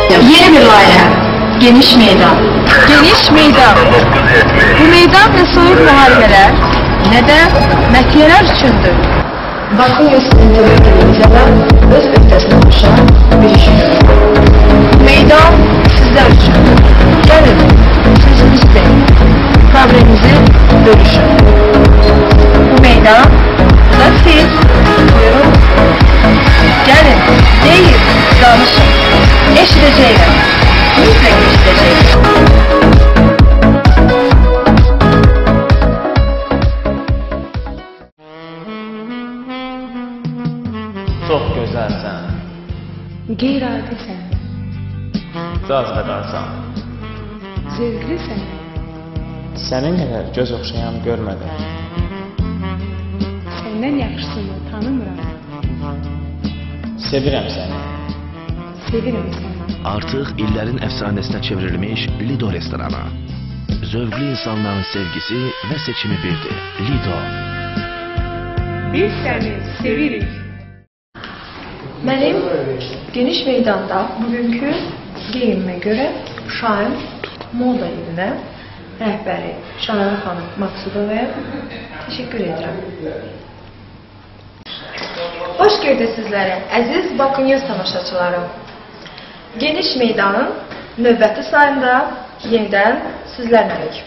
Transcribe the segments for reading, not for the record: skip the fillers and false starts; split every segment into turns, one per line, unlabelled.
Yeni bir layihə. Geniş meydan.
Geniş meydan. Bu meydan və soyuq müharibələr nə də mətiyələr üçündür.
Bakın Yusuf'un televizyona öz öhdəsini qoşan bir iş görür.
Meydan sizlər üçün. Gəlin, sözünü istəyin. Probleminizi bölüşün. Bu meydan da siz. Buyurun. Gəlin, deyin, danışın. Eşidəcəklər. Mütləq eşidəcəklər.
Çox gözəlsən,
Qeyri-adisən,
cazbədarsan.
zövqlüsən,
Sənin qədər göz oxşayan görmədim.
səndən yaxşısını tanımıram,
Sevirəm səni.
sevirəm səni.
Artıq illərin əfsanəsinə çevrilmiş Lido restoranı. Zövqlü insanların sevgisi və seçimi birdir. Lido.
Biz səni sevirik.
Mənim geniş meydanda bugünkü geyimimə görə Şahin Moda evinə rəhbəri Şahin xanım Maksudovaya təşəkkür edirəm. Hoş gördük sizlərə, əziz Bakı News tamaşaçıları. Geniş meydanın növbəti sayında yenidən sizlərləyik.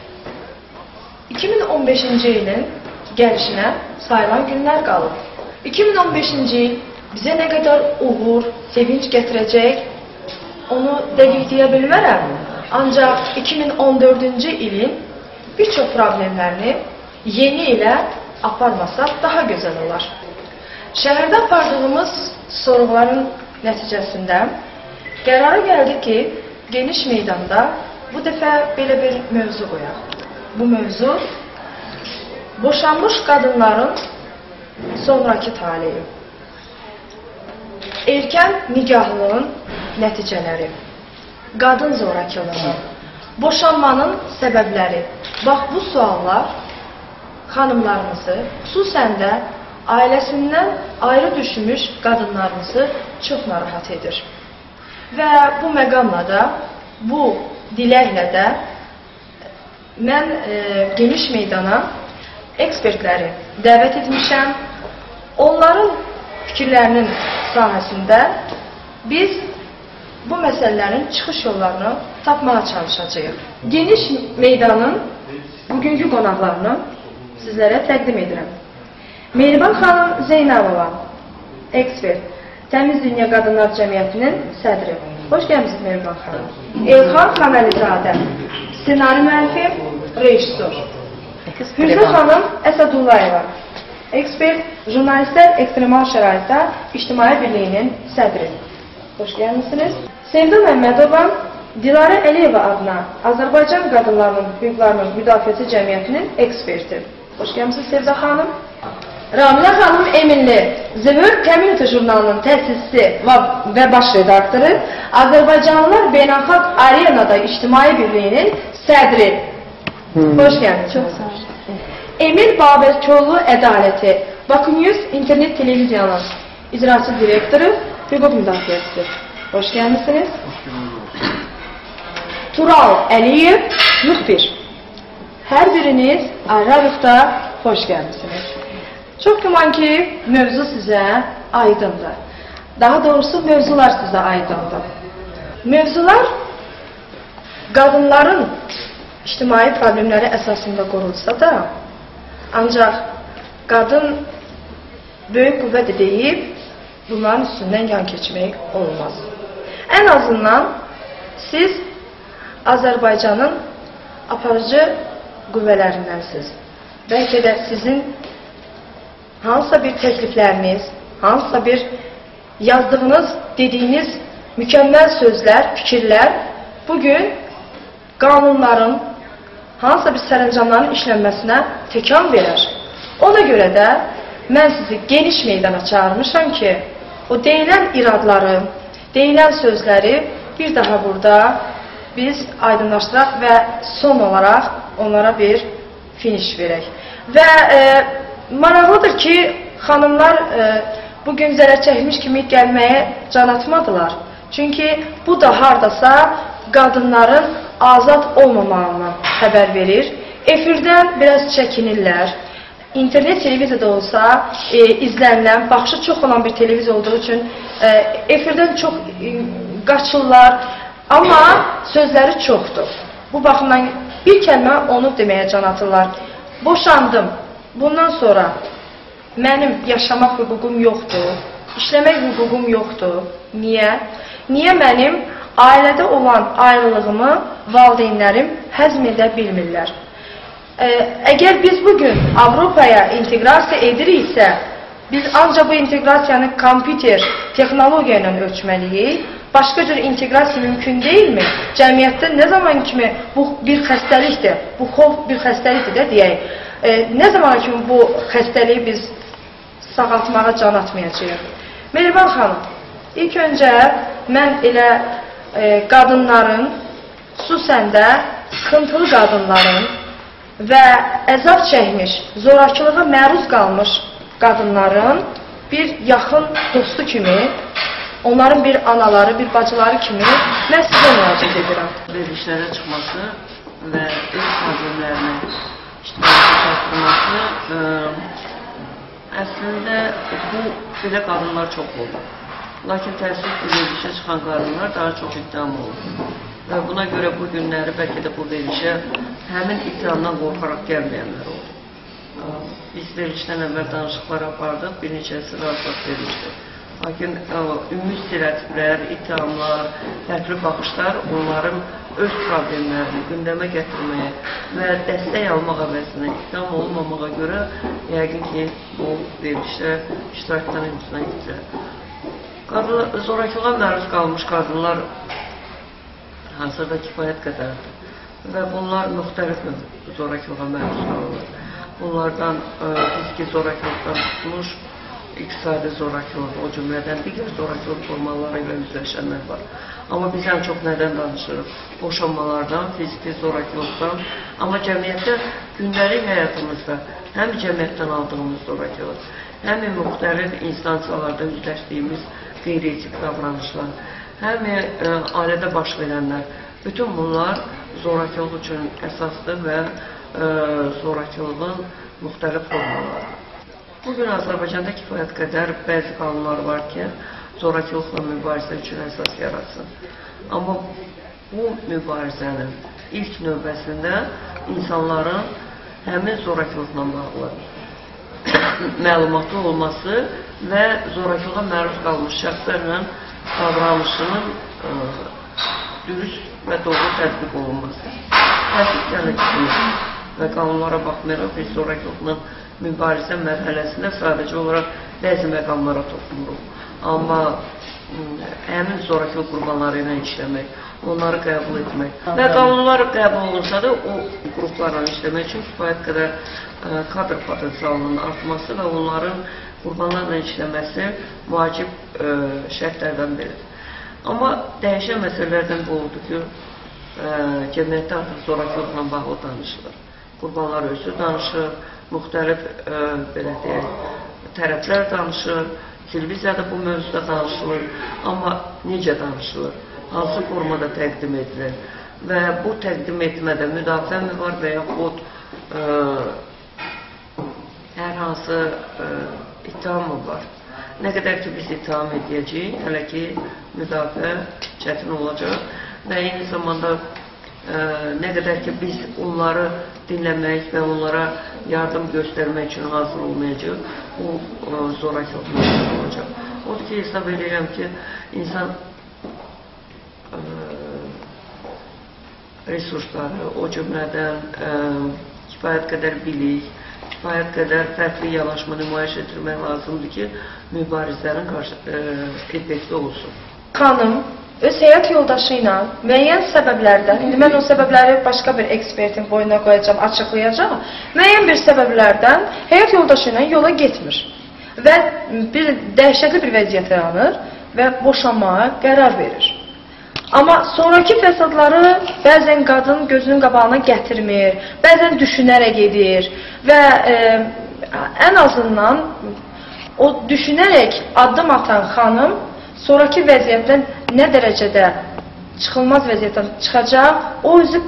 2015-ci ilin gəlişinə sayılan günlər qalıb. 2015-ci il bizə nə qədər uğur, sevinç gətirəcək, onu dəqiq deyə bilmərəm. Ancaq 2014-cü ilin bir çox problemlərini yeni ilə aparmasaq daha gözəl olar. Şəhərdə apardığımız sorğuların nəticəsində qərara gəldi ki, geniş meydanda bu dəfə belə bir mövzu qoyaq. Bu mövzu boşanmış qadınların sonraki taleyi. Erkən nikahlığın nəticələri, qadın zorakılığı, boşanmanın səbəbləri. Bax, bu suallar xanımlarımızı, xüsusən də ailəsindən ayrı düşmüş qadınlarımızı çox narahat edir. Və bu məqamla da, bu diləklə də mən geniş meydana ekspertləri dəvət etmişəm. Onların fikirlərinin sahəsində biz bu məsələlərin çıxış yollarını tapmağa çalışacağıq. Geniş meydanın bugünkü qonaqlarını sizlərə təqdim edirəm. Mehriban xanım Zeynalova, ekspert, Təmiz Dünya Qadınlar Cəmiyyətinin sədri. Hoş gəlmişsiniz Mehriban xanım. Elxan Xanəlizadə, ssenari müəllifi, rejissor. Hüznə xanım Əsədullayeva, ekspert, jurnalistlər ekstremal şəraitdə İctimai Birliyinin sədri. Hoş gəlmişsiniz. Sevda Məmmədova, Dilarə Əliyeva adına Azərbaycan Qadınlarının Hüquqlarının Müdafiəsi Cəmiyyətinin eksperti. Hoş gəlmişsiniz Sevda xanım. Ramilə xanım Eminli, Zümrüd Community jurnalının təsisçisi və baş redaktoru, Azərbaycanlılar Beynəlxalq Arenada İctimai Birliyinin sədri. Hoş gəlmişsiniz. Çox sağ olun. Emil Babəkoğlu Ədaləti, Bakı News internet televiziyanın icraçı direktoru, hüquq müdafiəçisi. Hoş gəlmişsiniz. Tural Əliyev, müxbir. Hər biriniz ayrı-ayrıqda hoş gəlmişsiniz. Çox güman ki, mövzu sizə aydındır. Daha doğrusu, mövzular sizə aydındır. Mövzular qadınların ictimai problemləri əsasında qorulsa da, ancaq qadın böyük qüvvədir deyib, bunların üstündən yan keçmək olmaz. Ən azından siz Azərbaycanın aparıcı qüvvələrindənsiniz. Bəlkə də sizin hansısa bir təklifləriniz, hansısa bir yazdığınız, dediyiniz mükəmməl sözlər, fikirlər bugün qanunların, hansısa bir sərəncamların işlənməsinə təkan verir. Ona görə də mən sizi geniş meydana çağırmışam ki, o deyilən iradları, deyilən sözləri bir daha burada biz aydınlaşdıraq və son olaraq onlara bir finiş verək. Və maraqlıdır ki, xanımlar bugün zərər çəkmiş kimi gəlməyə can atmadılar. Çünki bu da hardasa qadınların azad olmamağından xəbər verir. Efirdən biraz çəkinirlər. İnternet televiziyada olsa izlənilən, baxışı çox olan bir televiziya olduğu üçün efirdən çox qaçırlar. Amma sözləri çoxdur. Bu baxımdan bir kəlmə onu deməyə can atırlar. Boşandım. Bundan sonra mənim yaşamaq hüququm yoxdur. İşləmək hüququm yoxdur. Niyə? Niyə mənim ailədə olan ayrılığımı valideynlərim həzm edə bilmirlər? Əgər biz bugün Avropaya inteqrasiya ediriksə, biz ancaq bu inteqrasiyanı kompüter texnologiya ilə ölçməliyik. Başqa cür inteqrasiya mümkün deyilmi? Cəmiyyətdə nə zaman kimi bu bir xəstəlikdir, bu xov bir xəstəlikdir də deyək. Nə zaman kimi bu xəstəliyi biz sağaltmağa can atmayacağıq? Mehriban xanım, ilk öncə mən elə qadınların, xüsusən də sıxıntılı qadınların və əzab çəkmiş, zorakılığa məruz qalmış qadınların bir yaxın dostu kimi, onların bir anaları, bir bacıları kimi mən sizə müraciət edirəm.
Verilişlərə çıxması və öz problemlərini ictimaiyyətə çatdırması əslində bu belə qadınlar çox olur. Lakin təəssüf ki, verilişə çıxan qadınlar daha çox ittiham olur. Və buna görə bu günləri bəlkə də bu verilişə həmin ittihamdan qorxaraq gəlməyənlər oldu. Biz verilişdən əvvəl danışıqlar apardıq, bir neçəsi razılıq verilişdir. Lakin ümumi stereotiplər, ittihamlar, fərqli baxışlar onların öz problemlərini gündəmə gətirməyə və dəstək almaq əvəzinə ittiham olmamağa görə yəqin ki, bu verilişdə iştirakdan imtina etdilər. Zorakılığa məruz qalmış qadınlar hazırda kifayət qədərdir və bunlar müxtəlif zorakılığa məruz qalırlar. Bunlardan fiziki zorakılıqdan tutmuş, iqtisadi zorakılıq, o cümlədən digər zorakılıq formaları ilə üzləşənlər var. Amma biz ən çox nədən danışırıq? Boşanmalardan, fiziki zorakılıqdan. Amma cəmiyyətdə, gündəlik həyatımızda həm cəmiyyətdən aldığımız zorakılıq, həm müxtəlif instansiyalarda üzləşdiyimiz qeyri-etik davranışlar, həm ailədə baş verənlər, bütün bunlar zorakılıq üçün əsasdır və zorakılığın müxtəlif formaları. Bugün Azərbaycanda kifayət qədər bəzi qanunlar var ki, zorakılıqla mübarizə üçün əsas yaratsın. Amma bu mübarizənin ilk növbəsində insanların həmin zorakılıqla bağlı məlumatlı olması və zorakılığa məruz qalmış şəxslərlə davranışının dürüst və doğru tətbiq olunması. Təsdiqlənir ki, və qanunlara baxmayaraq biz zorakılıqla mübarizə mərhələsində sadəcə olaraq bəzi məqamlara toxunuruq. Amma həmin zorakılıq qurbanları ilə işləmək, onları qəbul etmək və qanunlar qəbul olunsa da o qruplarla işləmək üçün kifayət qədər kadr potensialının artması və onların qurbanlarla işləməsi vacib şərtlərdən biridir. Amma dəyişən məsələlərdən bu oldu ki, cəmiyyətdə artıq zorakılıqla bağlı danışılır. Qurbanlar özü danışır, müxtəlif belə deyək, tərəflər danışır, televiziyada bu mövzuda danışılır, amma necə danışılır, hansı formada təqdim edilir və bu təqdim etmədə müdafiə mi var və yaxud hər hansı ittiham mı var? Nə qədər ki biz ittiham edəcəyik, hələ ki müdafiə çətin olacaq və eyni zamanda nə qədər ki biz onları dinləmək və onlara yardım göstərmək üçün hazır olmayacaq, o zorakılıq olacaq. Odur ki, hesab edirəm ki, insan resursları, o cümlədən kifayət qədər bilik, kifayət qədər fərqli yanaşma nümayiş etdirmək lazımdır ki, mübarizlərin effekti olsun.
Xanım öz həyat yoldaşı ilə müəyyən səbəblərdən, indi mən o səbəbləri başqa bir ekspertin boynuna qoyacağım, açıqlayacağım, müəyyən bir səbəblərdən həyat yoldaşı ilə yola getmir və bir dəhşətli bir vəziyyət yaranır və boşanmağa qərar verir. Amma sonraki fəsadları bəzən qadın gözünün qabağına gətirmir, bəzən düşünərək edir və ən azından o düşünərək addım atan xanım sonraki vəziyyətdən nə dərəcədə çıxılmaz vəziyyətdən çıxacaq, o özü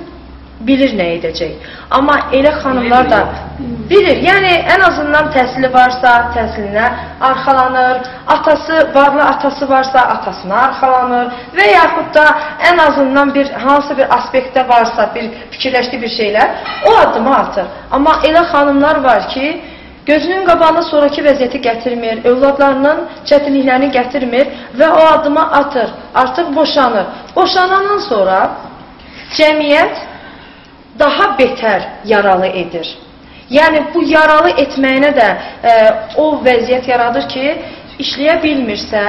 bilir nə edəcək. Amma elə xanımlar da bilir, yəni ən azından təhsili varsa, təhsilinə arxalanır, varlı atası varsa, atasına arxalanır və yaxud da ən azından hansı bir aspektdə varsa, fikirləşdiyi bir şeylər, o addımı atır. Amma elə xanımlar var ki, gözünün qabağına sonraki vəziyyəti gətirmir, övladlarının çətinliklərini gətirmir və o addımı atır, artıq boşanır. Boşanandan sonra cəmiyyət daha betər yaralı edir. Yəni bu yaralı etməyinə də o vəziyyət yaradır ki, işləyə bilmirsə,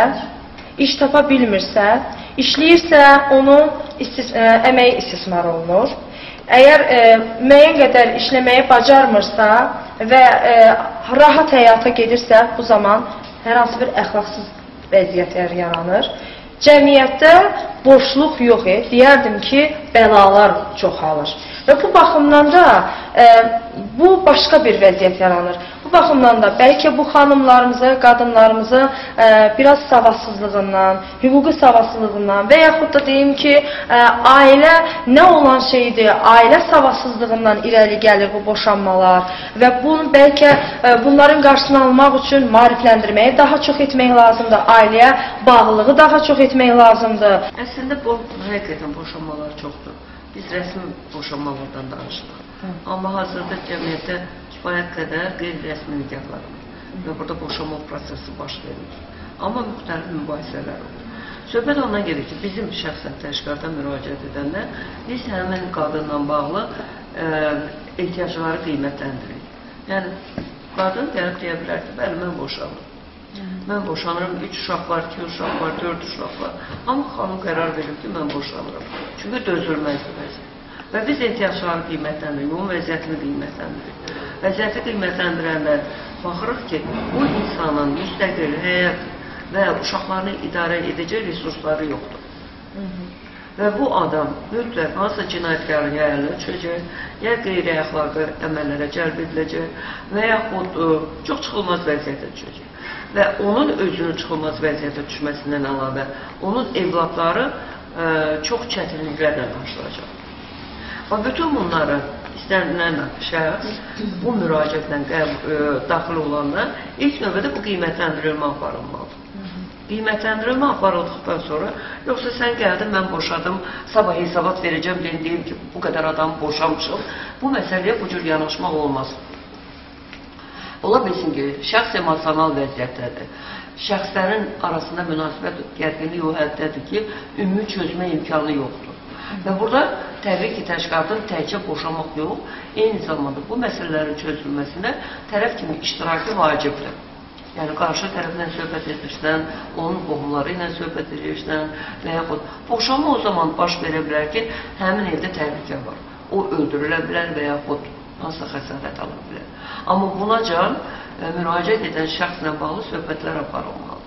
iş tapa bilmirsə, işləyirsə onun əməyi istismar olunur. Əgər müəyyən qədər işləməyi bacarmırsa və rahat həyata gedirsə, bu zaman hər hansı bir əxlaqsız vəziyyətlər yaranır. Cəmiyyətdə boşluq yox, deyərdim ki, bəlalar çoxalır. Və bu baxımdan da bu başqa bir vəziyyət yaranır. Bu baxımdan da bəlkə bu xanımlarımızı, qadınlarımızı biraz savadsızlığından, hüquqi savadsızlığından və yaxud da deyim ki, ailə nə olan şeydir, ailə savadsızlığından irəli gəlir bu boşanmalar və bəlkə bunların qarşısını almaq üçün maarifləndirməyi daha çox etmək lazımdır, ailəyə bağlılığı daha çox etmək lazımdır.
Əslində bu həqiqətən boşanmalar çoxdur. Biz rəsmi boşanmalardan danışırıq. Amma hazırda cəmiyyətdə kifayət qədər qeyri-rəsmi nikahlar var. Və burada boşanma prosesi baş verir. Amma müxtəlif mübahisələr olur. Söhbət ondan gedir ki, bizim şəxsən təşkilatdan müraciət edəndə biz həmin qadınla bağlı ehtiyacları qiymətləndiririk. Yəni, qadın gəlib deyə bilər ki, bəli, mən boşanırım. Mən boşanırım, 3 uşaq var, 2 uşaq var, 4 uşaq var. Amma xanım qərar verir ki, mən boşanırım. Çünki dözülməzdir vəziyyət. Və biz ehtiyacları qiymətləndiririk, onun vəziyyətini qiymətləndiririk. Vəziyyəti qiymətləndirəndə baxırıq ki, bu insanın müstəqil həyat və uşaqlarını idarə edəcək resursları yoxdur. Və bu adam mütləq hansısa cinayətkarın ya əlinə düşəcək, ya qeyri-əxlaqi əməllərə cəlb ediləcək və yaxud çox çıxılmaz vəziyyətə düşəcək. Və onun özünün çıxılmaz vəziyyətə düşməsindən əlavə, onun evladları çox çətinliklərlə qarşılayacaq. Və bütün bunları istənilən şəxs bu müraciətlə daxil olanda ilk növbədə bu qiymətləndirilmə aparılmalıdır. Qiymətləndirilmə aparıldıqdan sonra, yoxsa sən gəldin, mən boşadım, sabah hesabat verəcəm, ben deyim ki, bu qədər adam boşamışım, bu məsələyə bu cür yanaşmaq olmaz. Ola bilsin ki, şəxs emosional vəziyyətdədir. Şəxslərin arasında münasibət gərginliyi o həddədir ki, ümumi çözmə imkanı yoxdur. Və burada təbii ki, təşkilatın təkcə boşanmaq yox, eyni zamanda bu məsələlərin çözülməsində tərəf kimi iştirakı vacibdir. Yəni, qarşı tərəflə söhbət edirsən, onun qohumları ilə söhbət edirsən və yaxud boşanma o zaman baş verə bilər ki, həmin evdə təhlükə var. O öldürülə bilər və yaxud hansısa xəsarət ala bilər. Amma bunacan müraciət edən şəxslə bağlı söhbətlər aparılmalı.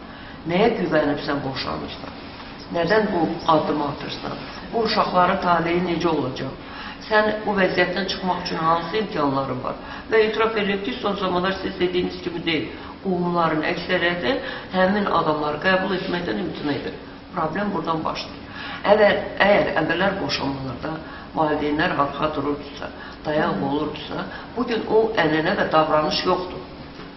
Nəyə güvənibsən boşanırsan? Nədən bu addım atırsan? Bu uşaqların taleyi necə olacaq? Sən bu vəziyyətdən çıxmaq üçün hansı imkanların var? Və itiraf edib ki, son zamanlar siz dediyiniz kimi deyil. Qohumların əksəriyyəti həmin adamları qəbul etməkdən imtina edir. Problem buradan başlayır. Əgər əvvəllər boşanmalarda valideynlər arxa dururdursa, dayaq olurdursa, bugün o ənənə və davranış yoxdur.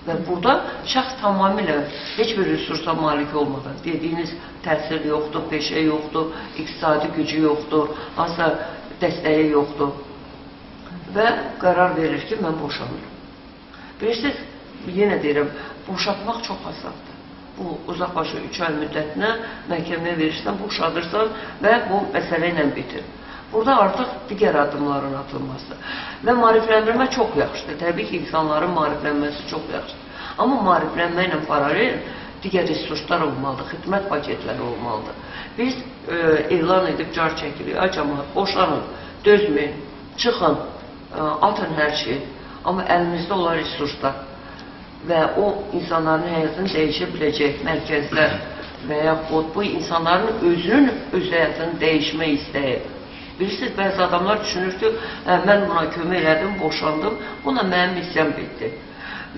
Və burada şəxs tamamilə heç bir resursa malik olmadan, dediyiniz təhsil yoxdur, peşə yoxdur, iqtisadi gücü yoxdur, hansısa dəstəyi yoxdur və qərar verir ki, mən boşanırım. Bilirsiniz, yenə deyirəm, boşatmaq çox asandır. Bu, uzaqbaşı 3 ay müddətinə məhkəməyə verirsən, boşadırsan və bu məsələ ilə bitir. Burada artıq digər addımların atılması və maarifləndirmə çox yaxşıdır. Təbii ki, insanların maariflənməsi çox yaxşıdır. Amma maariflənmə ilə paralel digər resurslar olmalıdır, xidmət paketləri olmalıdır. Biz elan edib car çəkirik, ay cəmaat, boşanın, dözməyin, çıxın, atın hər şey. Amma əlimizdə olan resurslar və o insanların həyatını dəyişə biləcək mərkəzlər və yaxud bu insanların özünün öz həyatını dəyişmə istəyi. Bilirsiniz, bəzi adamlar düşünür ki, mən buna kömək elədim, boşandım, buna mənim hissəm bitdi.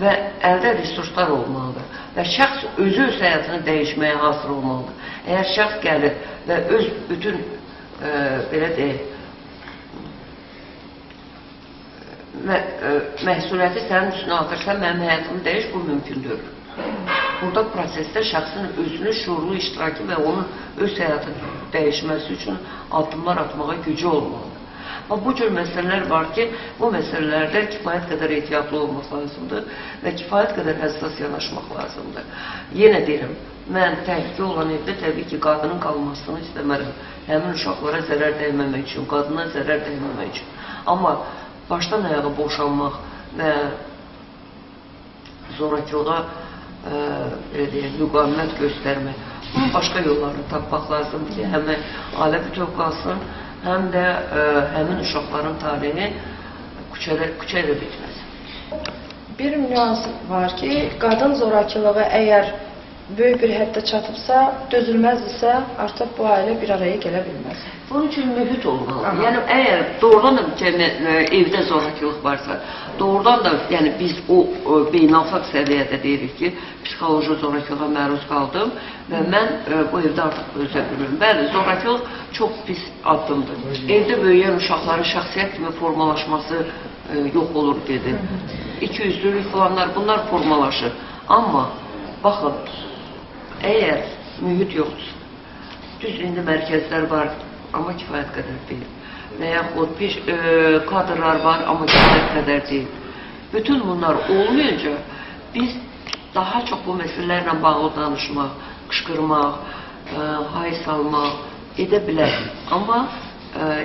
Və əldə resurslar olmalıdır. və şəxs özü öz həyatını dəyişməyə hazır olmalıdır. Əgər şəxs gəlir və öz bütün belə deyək, məsuliyyəti sənin üstünə atırsa, mənim həyatımı dəyiş, bu mümkündür. Burada prosesdə şəxsin özünün şuurlu iştirakı və onun öz həyatını dəyişməsi üçün addımlar atmağa gücü olmalıdır. Bu cür məsələlər var ki, bu məsələlərdə kifayət qədər ehtiyatlı olmaq lazımdır və kifayət qədər həssas yanaşmaq lazımdır. Yenə deyirəm, mən təhlükə olan evdə təbii ki, qadının qalmasını istəmərəm. Həmin uşaqlara zərər dəyməmək üçün, qadına zərər dəyməmək üçün. Amma başdan ayağa boşanmaq və zorakılığa müqavimət göstərmək, bunun başqa yollarını tapmaq lazımdır ki, həm ailə bütöv qalsın, həm də həmin uşaqların taleyi küçə ilə bitməsin.
Bir nüans var ki, qadın zorakılığı əgər böyük bir həddə çatıbsa, dözülməzdirsə, artıq bu ailə bir araya gələ bilməz.
Bunun üçün mühit olmalı. Yəni, əgər doğrudan da evdə zorakılıq varsa, doğrudan da biz o beynəlxalq səviyyədə deyirik ki, psixoloji zorakılığa məruz qaldım və mən bu evdə artıq özə bilmirəm. Bəli, zorakılıq çox pis addımdır. Evdə böyüyən uşaqların şəxsiyyət kimi formalaşması yox olur dedi. İkiyüzlülük falanlar, bunlar formalaşır. Amma, baxın, əgər mühit yoxdur, düz indi mərkəzlər var, amma kifayət qədər deyil. Və yaxud kadrlar var, amma kifayət qədər deyil. Bütün bunlar olmayınca biz daha çox bu məsələlərlə bağlı danışmaq, qışqırmaq, hay salmaq edə bilərik. Amma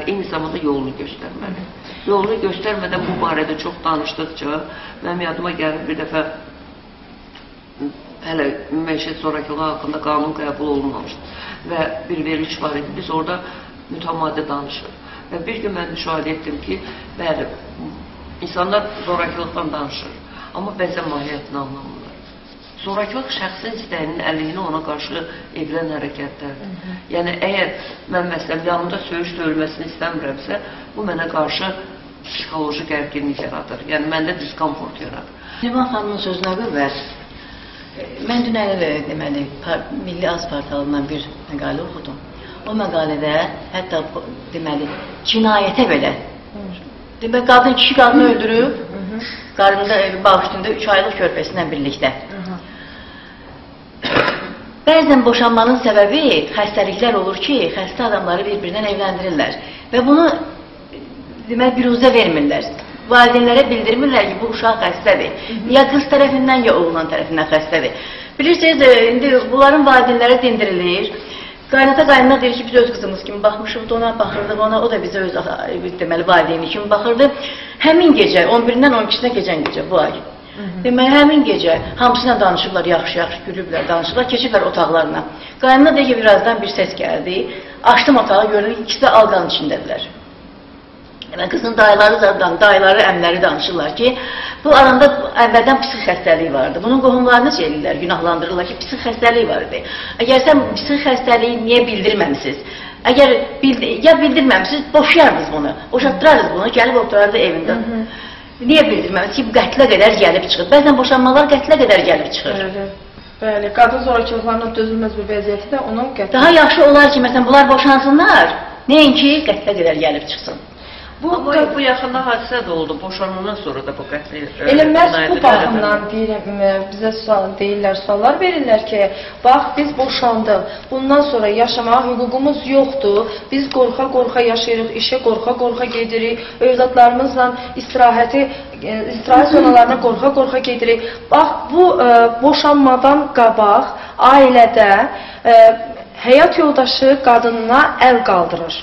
eyni zamanda yolunu göstərməli. Yolunu göstərmədən bu barədə çox danışdıqca, mənim yadıma gəlir bir dəfə hələ məişət zorakılığı haqqında qanun qəbul olunmamışdı və bir veriliş var idi. Biz orada mütəmadi danışır. Və bir gün mən müşahidə etdim ki, bəli, insanlar zorakılıqdan danışır, amma bəzən mahiyyətini anlamırlar. Zorakılıq şəxsin istəyinin əleyhinə ona qarşı edilən hərəkətlərdir. Yəni, əgər mən məsələn, yanımda söyüş döyülməsini istəmirəmsə, bu mənə qarşı psixoloji gərginlik yaradır. Yəni, məndə diskomfort yaradır.
Neriman xanımın sözünə qüvvət, mən dünəli deməli, Milli Az portalından bir məqalə oxudum. O məqalədə hətta deməli, cinayətə belə, deməli, kişi qadını öldürüb, qarında bağ üstündə 3 aylıq körpəsindən birlikdə. Bəzən boşanmanın səbəbi xəstəliklər olur ki, xəstə adamları bir-birindən evləndirirlər və bunu deməli, biruzə vermirlər. Valideynlərə bildirmirlər ki, bu uşaq xəstədir. Ya qız tərəfindən, ya oğlan tərəfindən xəstədir. Bilirsiniz, indi bunların valideynlərə dindirilir. Qaynata qaynana deyir ki, biz öz qızımız kimi baxmışıq da ona, baxırdıq ona, o da bizə öz deməli, valideyni kimi baxırdı. Həmin gecə, 11-dən 12-sinə keçən gecə bu ay. Deməli, həmin gecə hamısıyla danışıblar, yaxşı-yaxşı gülüblər, danışıblar, keçiblər otaqlarına. Qaynana deyir ki, birazdan bir səs gəldi. Açdım otağı, gördüm ki, ikisi də alqanın içindədirlər. Qızın dayıları, əmləri danışırlar ki, bu aranda əvvəldən psixi xəstəliyi vardı. Bunun qohumlarını şeylirlər, günahlandırırlar ki, psixi xəstəliyi var idi. Əgər sən psixi xəstəliyi niyə bildirməmişsiniz? Əgər ya bildirməmişsiniz, boşayardınız bunu, boşatdırardınız bunu, gəlib oturardı evində. Niyə bildirməmişsiniz ki, qətlə qədər gəlib çıxır? Bəzən boşanmalar qətlə qədər gəlib çıxır.
Bəli, qadın zorakılıqlarına dözülməz bir vəziyyəti də onun qətlə.
Daha yaxşı olar ki, məsələn, bunlar boşansınlar, nəinki qətlə qədər gəlib çıxsın.
Bu yaxında hadisə də oldu, boşanandan sonra da bu qətlə.
Elə məhz bu baxımdan bizə suallar verirlər ki, bax, biz boşandıq, bundan sonra yaşamağa hüququmuz yoxdur, biz qorxa-qorxa yaşayırıq, işə qorxa-qorxa gedirik, övladlarımızla istirahət zonalarına qorxa-qorxa gedirik. Bax, bu boşanmadan qabaq ailədə həyat yoldaşı qadınına əl qaldırır.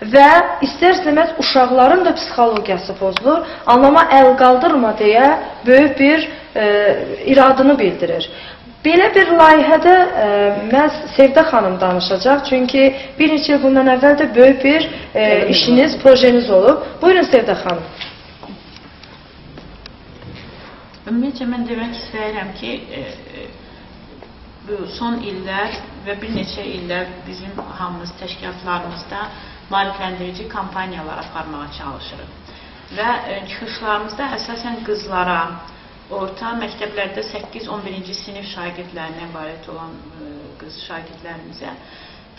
Və istər-istəməz uşaqların da psixologiyası pozulur, anama əl qaldırma deyə böyük bir iradını bildirir. Belə bir layihədə məhz Sevdə xanım danışacaq, çünki bir neçə il bundan əvvəl də böyük bir işiniz, projeniz olub. Buyurun Sevdə xanım.
Ümumiyyətcə, mən demək istəyirəm ki, bu son illər və bir neçə illər bizim hamımız təşkilatlarımızda maarifləndirici kampaniyalar aparmağa çalışırıq. Və çıxışlarımızda əsasən qızlara, orta məktəblərdə 8-11-ci sinif şagirdlərindən ibarət olan qız şagirdlərimizə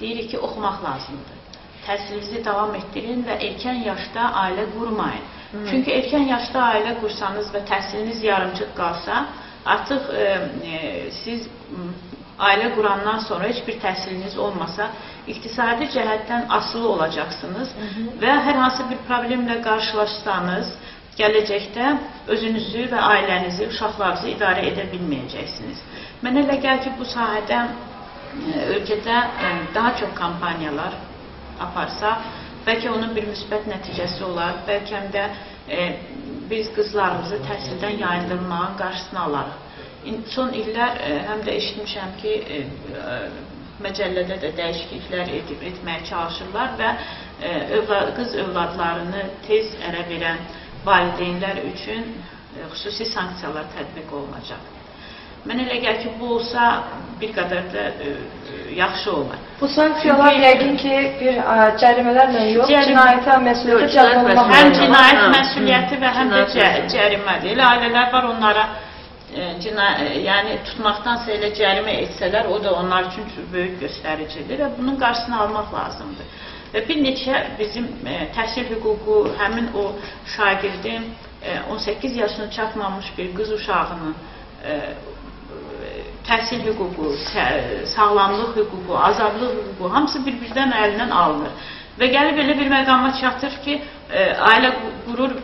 deyirik ki, oxumaq lazımdır. Təhsilinizi davam etdirin və erkən yaşda ailə qurmayın. Çünki erkən yaşda ailə qursanız və təhsiliniz yarımçıq qalsa, artıq siz ailə qurandan sonra heç bir təhsiliniz olmasa, iqtisadi cəhətdən asılı olacaqsınız və hər hansı bir problemlə qarşılaşsanız, gələcəkdə özünüzü və ailənizi, uşaqlarınızı idarə edə bilməyəcəksiniz. Mənə elə gəlir ki, bu sahədə ölkədə daha çox kampaniyalar aparsa, bəlkə onun bir müsbət nəticəsi olar, bəlkə həm də biz qızlarımızı təhsildən yayındırmağın qarşısını alarıq. Son illər həm də eşitmişəm ki, məcəllədə də dəyişikliklər etməyə çalışırlar və qız övladlarını tez ərə verən valideynlər üçün xüsusi sanksiyalar tətbiq olunacaq. Mənə elə gəlir ki, bu olsa bir qədər də yaxşı olar.
Bu sanksiyalar yəqin ki, bir cərimələrlə yox, cinayətə məsuliyyətə cəlb olmaq.
Həm cinayət məsuliyyəti və həm də cərimədir. Elə ailələr var, onlara yəni tutmaqdansa elə cərimə etsələr, o da onlar üçün böyük göstəricidir və bunun qarşısını almaq lazımdır. Və bir neçə bizim təhsil hüququ, həmin o şagirdin 18 yaşına çatmamış bir qız uşağının təhsil hüququ, sağlamlıq hüququ, azadlıq hüququ, hamısı bir-birdən əlindən alınır. Və gəlib elə bir məqama çatır ki, ailə qurur,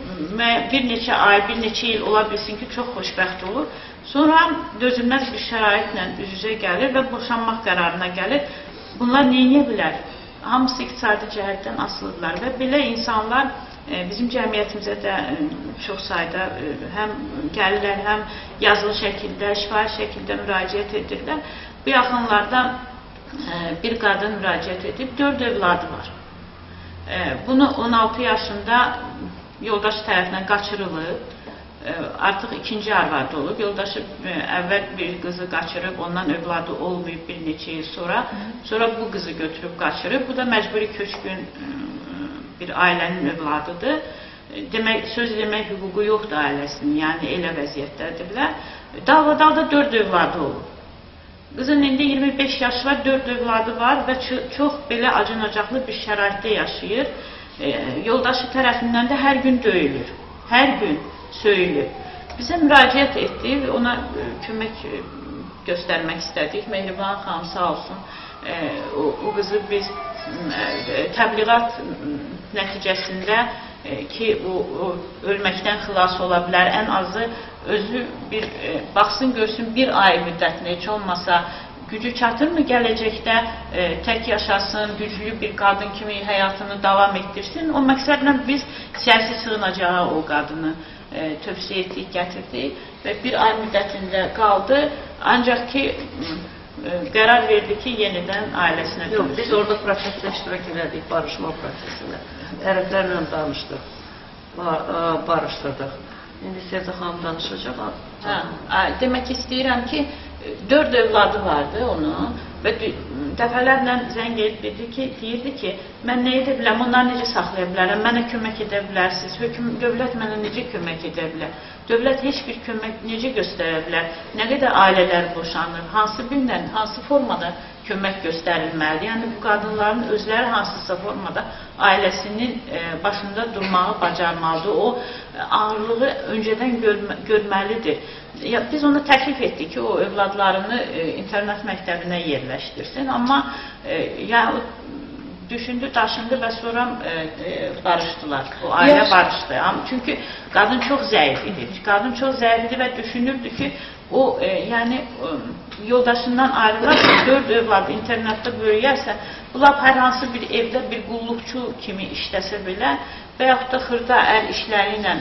bir neçə ay, bir neçə il ola bilsin ki, çox xoşbəxt olur. Sonra dözülməz bir şəraitlə üz-üzə gəlir və boşanmaq qərarına gəlir. Bunlar neyniyə bilər? Hamısı iqtisadi cəhətdən asılıdırlar və belə insanlar bizim cəmiyyətimizə də çox sayda həm gəlirlər, həm yazılı şəkildə, şifahi şəkildə müraciət edirlər. Bu yaxınlarda bir qadın müraciət edib, 4 övladı var. Bunu 16 yaşında yoldaşı tərəfindən qaçırılıb, artıq ikinci arvadı olub. Yoldaşı əvvəl bir qızı qaçırıb, ondan övladı olmayıb bir neçə il sonra bu qızı götürüb qaçırıb. Bu da məcburi köçkün bir ailənin övladıdır. Söz demək hüququ yoxdur ailəsinin, yəni elə vəziyyətdədirlər. Dalbadalda 4 övladı olub. Qızın indi 25 yaşı var, 4 övladı var və çox belə acınacaqlı bir şəraitdə yaşayır. Yoldaşı tərəfindən də hər gün döyülür, hər gün söyülür. Bizə müraciət etdi, ona kömək göstərmək istədik. Mehriban xanım sağ olsun, o qızı biz təbliğat nəticəsində ki, o ölməkdən xilas ola bilər, ən azı özü bir baxsın, görsün, bir ay müddətində heç olmasa gücü çatırmı gələcəkdə tək yaşasın, güclü bir qadın kimi həyatını davam etdirsin. O məqsədlə biz siyasi sığınacağa o qadını tövsiyə etdik, gətirdik və bir ay müddətində qaldı. Ancaq ki, qərar verdi ki, yenidən ailəsinə dönsün.
Yox, biz orada prosesdə iştirak elədik, barışma prosesində. Ərəblərlə danışdıq, barışdırdıq. İndi Sevda xanım danışacaq.
Demək istəyirəm ki, 4 övladı vardı onun və dəfələrlə zəng edib deyirdi ki, mən nə edə biləm, onları necə saxlaya bilərəm, mənə kömək edə bilərsiniz, dövlət mənə necə kömək edə bilər, dövlət heç bir kömək necə göstərə bilər, nə qədər ailələr boşanır, hansı birlə, hansı formada kömək göstərilməlidir. Yəni bu qadınların özləri hansısa formada ailəsinin başında durmağı bacarmalıdır, o ağırlığı öncədən görməlidir. Biz ona təklif etdik ki, o övladlarını internat məktəbinə yerləşdirsin, amma düşündü, daşındı və sonra barışdılar, o ailə barışdı. Çünki qadın çox zəif idi, və düşünürdü ki, o yoldaşından ayrılarsa, 4 övladı internatda böyüyərsə, bunlar hər hansı bir evdə bir qulluqçu kimi işləsə belə və yaxud da xırda əl işləri ilə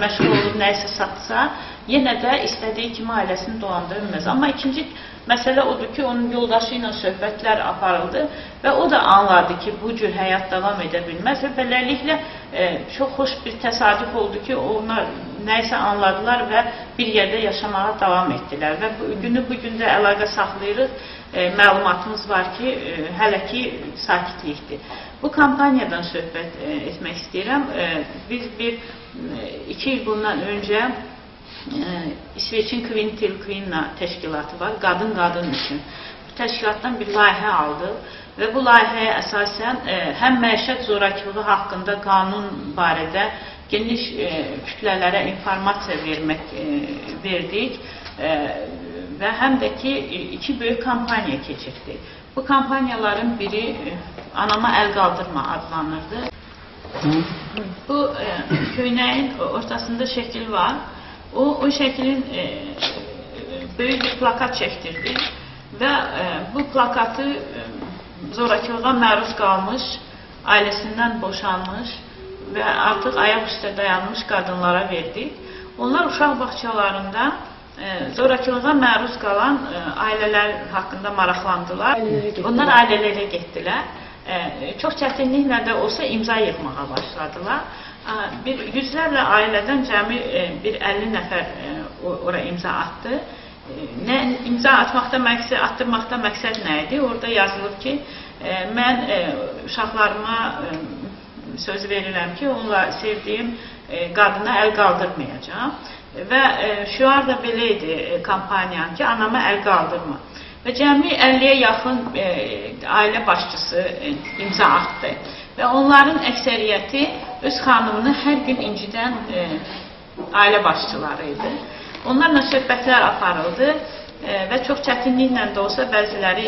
məşğul olub nəyisə satsa, yenə də istədiyi kimi ailəsini dolandıra bilməz. Amma ikinci məsələ odur ki, onun yoldaşı ilə söhbətlər aparıldı və o da anladı ki, bu cür həyat davam edə bilməz və beləliklə çox xoş bir təsadüf oldu ki, onlar nəyisə anladılar və bir yerdə yaşamağa davam etdilər və bu gün də əlaqə saxlayırıq. Məlumatımız var ki, hələ ki sakitlikdir. Bu kampaniyadan söhbət etmək istəyirəm. Biz 2 il bundan öncə İsveçin Kvinn til Kvinna təşkilatı var, qadın üçün. Bu təşkilatdan bir layihə aldı və bu layihəyə əsasən həm məişət zorakılığı haqqında qanun barədə geniş kütlələrə informasiya verdik və həm də ki, 2 böyük kampaniya keçirdi. Bu kampaniyaların biri Anama Əl Qaldırma adlanırdı. Bu köynəyin ortasında şəkil var. O şəklin böyük bir plakat çəkdirdi və bu plakatı zorakılığa məruz qalmış, ailəsindən boşanmış və artıq ayaq üstə dayanmış qadınlara verdik. Onlar uşaq bağçalarında zorakılığa məruz qalan ailələr haqqında maraqlandılar. Onlar ailələrə getdilər. Çox çətinliklə də olsa imza yığmağa başladılar. Yüzlərlə ailədən cəmi bir 50 nəfər ora imza atdı. İmza attırmaqda məqsəd nə idi? Orada yazılıb ki, mən uşaqlarıma söz verirəm ki, onunla sevdiyim qadına əl qaldırmayacağam. Və şüar da belə idi kampaniyanın ki, anama əl qaldırma. Və cəmi 50-yə yaxın ailə başçısı imza atdı. Və onların əksəriyyəti öz xanımını hər gün incidən ailə başçıları idi. Onlarla söhbətlər aparıldı və çox çətinliklə də olsa bəziləri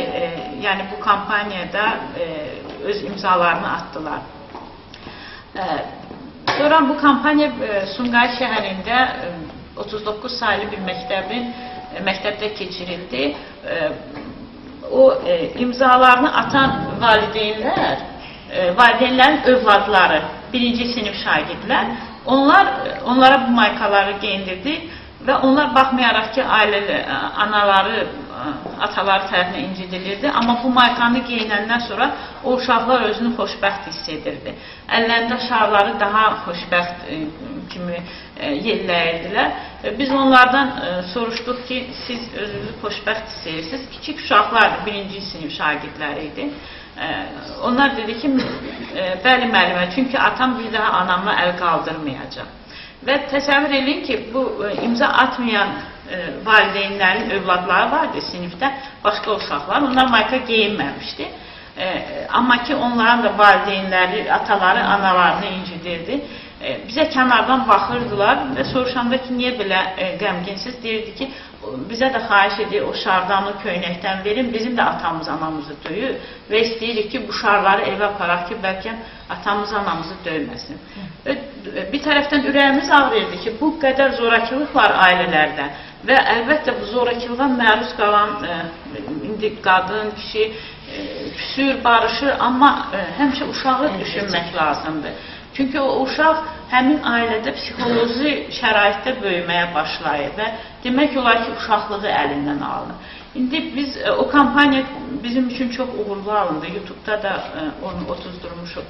yəni bu kampaniyada öz imzalarını atdılar. Sonra bu kampaniya Sumqayıt şəhərində 39 saylı bir məktəbdə keçirildi. O imzalarını atan valideynlərin övladları, 1-ci sinif şagirdlər, onlara bu maykaları geyindirdi və onlar baxmayaraq ki, anaları, ataları tərəfindən incidilirdi, amma bu maykanı geyinəndən sonra o uşaqlar özünü xoşbəxt hiss edirdi. Əllərində şarları daha xoşbəxt kimi yelləyirdilər. Biz onlardan soruşduq ki, siz özünüzü xoşbəxt hiss edirsiniz. Kiçik uşaqlar 1-ci sinif şagirdləri idi. Onlar dedi ki, bəli müəllimə, çünki atam bir daha anamla əl qaldırmayacaq. Və təsəvvür edin ki, bu imza atmayan valideynlərin övladları vardı sinifdə, başqa uşaqlar, onlar mayka geyinməmişdi. Amma ki, onların da valideynləri, ataları, analarını incidirdi. Bizə kənardan baxırdılar və soruşanda ki, niyə belə qəmginsiz, deyirdi ki, bizə də xahiş edir, o şardan, o köynəkdən verin, bizim də atamız, anamızı döyür və istəyirik ki, bu şarları evə aparaq ki, bəlkə atamız, anamızı döyməsin. Bir tərəfdən ürəyimiz ağrıyırdı ki, bu qədər zorakılıq var ailələrdə və əlbəttə bu zorakılığa məruz qalan indi qadın, kişi küsür, barışır, amma həmişə uşağı düşünmək lazımdır. Çünki o uşaq həmin ailədə psixoloji şəraitdə böyüməyə başlayır və demək olar ki, uşaqlığı əlindən alınır. İndi biz o kampaniya bizim üçün çox uğurlu alındı. YouTube-da da onu otuzdurmuşuq.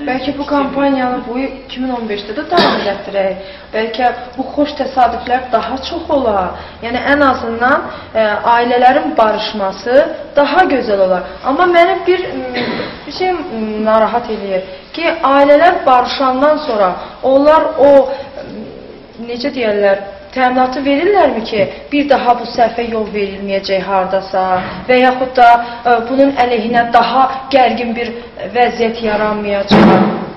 Bəlkə bu kampaniyanı bu 2015-də də davam etdirək. Bəlkə bu xoş təsadüflər daha çox olar. Yəni ən azından ailələrin barışması daha gözəl olar. Amma məni bir şey narahat eləyir ki, ailələr barışandan sonra onlar o necə deyirlər, təminatı verirlərmi ki, bir daha bu səhvə yol verilməyəcək hardasa və yaxud da bunun əleyhinə daha gərgin bir vəziyyət yaranmayacaq?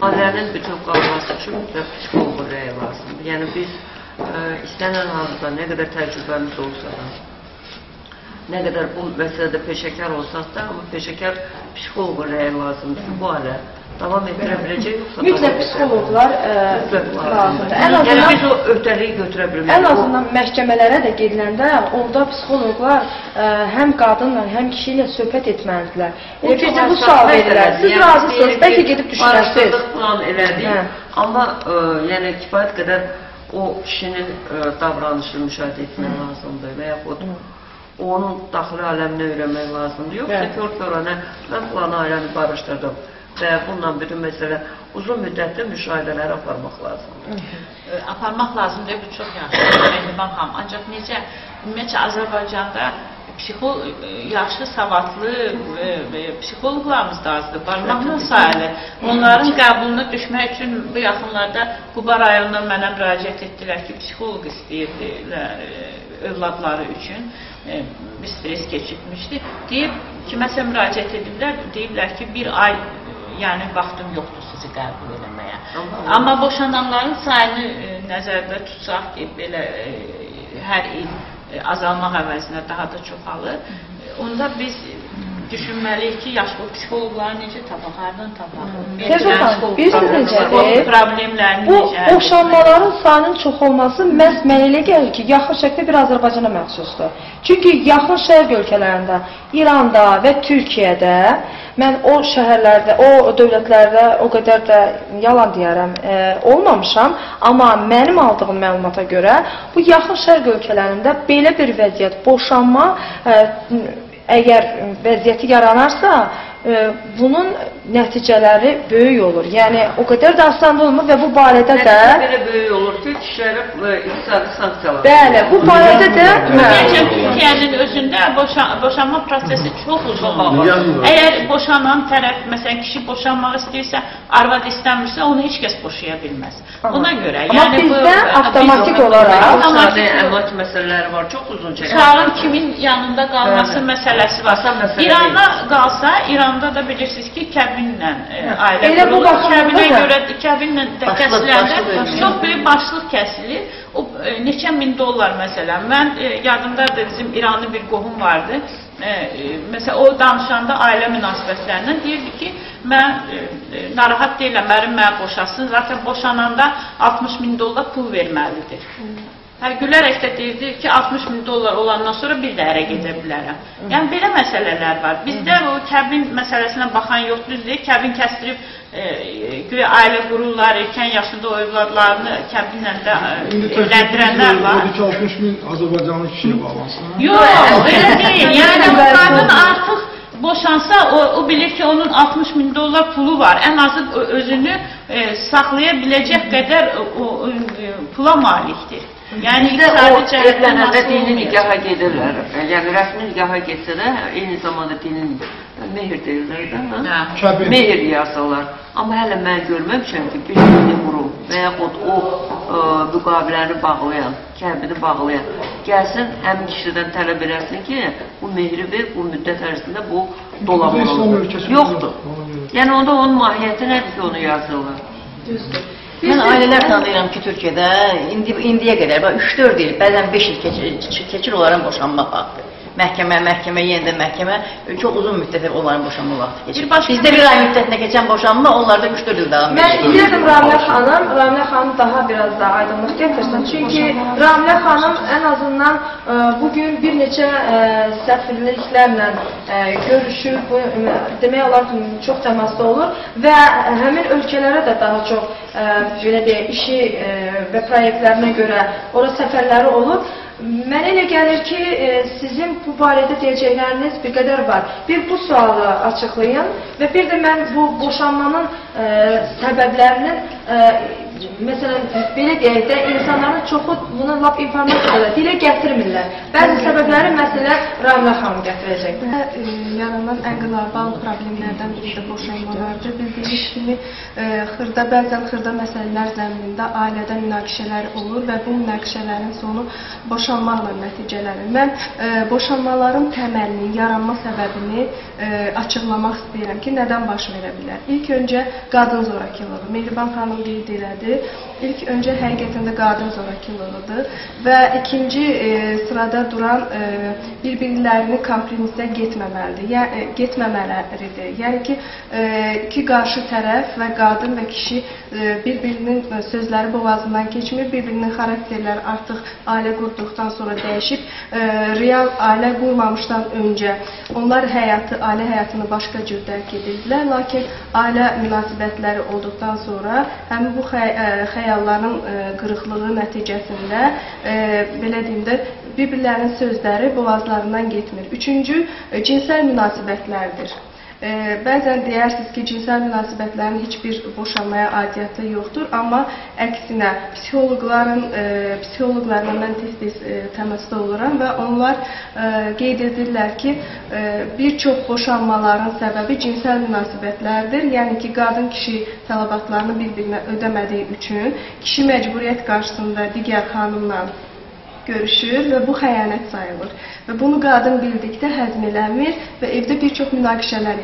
Ailənin bütün qalması üçün mütləq psixoloq rəyi lazımdır. Yəni biz istənilən halda nə qədər təcrübəmiz olsa da, nə qədər bu məsələdə peşəkar olsaq da, amma peşəkar psixoloq rəyi lazımdır ki, bu ailə davam etdirə biləcək yoxsa
mütləq psixoloqlar lazımdır.
Yəni biz o öhdəliyi götürə bilməliyik.
Ən azından məhkəmələrə də gediləndə orada psixoloqlar həm qadınla, həm kişi ilə söhbət etməlidirlər. Bizə bu sual verirlər. Siz razısınız, bəlkə gedib düşünərsiniz.
Plan elədik, amma yəni kifayət qədər o kişinin davranışını müşahidə etmək lazımdır və yaxud onun daxili aləminə öyrənmək lazımdır. Yoxsa kör-körənə mən falan ailəni barışdırdım və bununla bütün məsələ uzun müddətli müşahidələri aparmaq lazımdır.
Aparmaq lazımdır, bu çox yaxşı, Mehriban xanım. Ancaq necə, ümumiyyətcə Azərbaycanda yaxşı, savadlı psixoloqlarımız da azdır, barmaqla sayılır. Onların qəbuluna düşmək üçün bu yaxınlarda Quba rayonundan mənə müraciət etdilər ki, psixoloq istəyirlər övladları üçün. Bir stres keçirmişdi. Deyib, kiməsə müraciət ediblər, deyiblər ki, bir ay yəni vaxtım yoxdur sizi qəbul eləməyə. Amma boşananların sayını nəzərdə tutsaq ki, belə hər il azalmaq əvəzinə daha da çoxalır. Onda biz düşünməliyik ki, yaşlı psixoloqları necə tapaq, hardan tapaq?
Bu boşanmaların sayının çox olması məhz mənə elə gəlir ki, yaxın şərqdə bir Azərbaycana məxsusdur. Çünki yaxın şərq ölkələrində, İranda və Türkiyədə mən o şəhərlərdə, o dövlətlərdə o qədər də yalan deyərəm, olmamışam. Amma mənim aldığım məlumata görə bu yaxın şərq ölkələrində belə bir vəziyyət, boşanma əgər vəziyyəti yaranarsa, bunun nəticələri böyük olur. Yəni, o qədər də asan olmur və bu barədə də...
Belə böyük olur ki, kişilərə iqtisadi sanksiyalar.
Bəli, bu barədə də...
Türkiyənin özündə boşanma prosesi çox uzun olur. Əgər boşanan tərəf, məsələn, kişi boşanmaq istəyirsə, arvad istəmirsə, onu heç kəs boşaya bilməz. Ona görə...
Amma bizdə avtomatik olaraq...
Əmlak məsələləri var, çox uzun çəkir.
Uşağın kimin yanında qalması məsələsi var. İranda qalsa, İranda da bilirsiniz ki, kəbinlə ailə qurulur. Kəbinə görə, kəbinlə də kəsiləndə çox böyük başlıq kəsilir. O neçə min dollar məsələn. Mən yadımdadır, bizim İranlı bir qohum vardı. Məsələn, o danışanda ailə münasibətlərindən deyirdi ki, mən narahat deyiləm, mənə boşasın. Zaten boşananda 60 min dollar pul verməlidir. Gülərək də deyirdi ki, 60 min dollar olandan sonra bir də ərə gedə bilərəm. Yəni, belə məsələlər var. Bizdə o kəbin məsələsinə baxan yoxdur. Kəbin kəsdirib, ailə qururlar, erkən yaşında o övladlarını kəbinlə də evləndirənlər var.
Oradakı 60 min Azərbaycanlı kişiyə bağlansın.
Yox, elə deyil. Yəni, o qadın artıq boşansa, o bilir ki, onun 60 min dollar pulu var. Ən azı özünü saxlaya biləcək qədər pula malikdir. Yəni,
evlənəndə dini nikaha gedirlər. Yəni, rəsmi nikaha getsə də, eyni zamanda dini mehir deyirlər də. Mehir yazırlar. Amma hələ mən görməmişəm ki, bir dini qurum və yaxud o müqaviləni bağlayan, kəbini bağlayan gəlsin, həmin kişidən tələb eləsin ki, bu mehri ver, bu müddət ərzində bu dolanmalıdır. Yoxdur. Yəni, onda onun mahiyyəti nədir ki, onu yazırlar?
Düzdür.
Mən ailələr tanıyıram ki, Türkiyədə indiyə qədər, 3-4 il, bəzən 5 il keçir onların boşanma vaxtı. Məhkəmə, yenə də məhkəmə, çox uzun müddətə onların boşanma vaxtı keçir. Bizdə bir ay müddətinə keçən boşanma, onlarda 3-4 il davam edir.
Mən istəyirdim Ramilə xanım daha biraz da aydınlıq gətirsin. Çünki Ramilə xanım ən azından bugün bir neçə səfirliklərlə görüşür, demək olar ki, çox təmasda olur və həmin ölkələrə də daha çox belə deyək, işi və proyektlərinə görə ora səfərləri olur. Mənə elə gəlir ki, sizin bu barədə deyəcəkləriniz bir qədər var. Bir bu sualı açıqlayın və bir də mən bu boşanmanın səbəblərinin, məsələn, belə deyək də, insanların çoxu bunu lap informasiyada dilə gətirmirlər. Bəzi səbəbləri məsələ Ramilə xanım gətirəcək.
Yaranan ən qlobal problemlərdən biri də boşanmalardır. Bildiyiniz kimi, bəzən xırda məsələlər zəminində ailədə münaqişələr olur və bu münaqişələrin sonu boşanmaqla nəticələnir. Mən boşanmaların təməlini, yaranma səbəbini açıqlamaq istəyirəm ki, nədən baş verə bilər? İlk öncə qadın zorakılığı. Mehriban xanım qeyd elədi. İlk öncə həqiqətən də qadın zorakılığıdır və ikinci sırada duran bir-birlərini kompromisə getməmələridir. Yəni ki, iki qarşı tərəf və qadın və kişi bir-birinin sözləri boğazından keçmir, bir-birinin xarakterləri artıq ailə qurduqdan sonra dəyişib, real ailə qurmamışdan öncə onlar ailə həyatını başqa cür dərk edirdilər, lakin ailə münasibətləri olduqdan sonra həmin bu xəyalların qırıqlığı nəticəsində, belə deyim də, bir-birlərinin sözləri boğazlarından getmir. Üçüncü, cinsel münasibətlərdir. Bəzən deyirsiniz ki, cinsel münasibətlərin heç bir boşanmaya aidiyyəti yoxdur, amma əksinə psixoloqlarla mən tez-tez təmasda oluram və onlar qeyd edirlər ki, bir çox boşanmaların səbəbi cinsel münasibətlərdir. Yəni ki, qadın kişi tələbatlarını bir-birinə ödəmədiyi üçün kişi məcburiyyət qarşısında digər xanımla görüşür və bu xəyanət sayılır. Və bunu qadın bildikdə həzm eləmir və evdə bir çox münaqişələr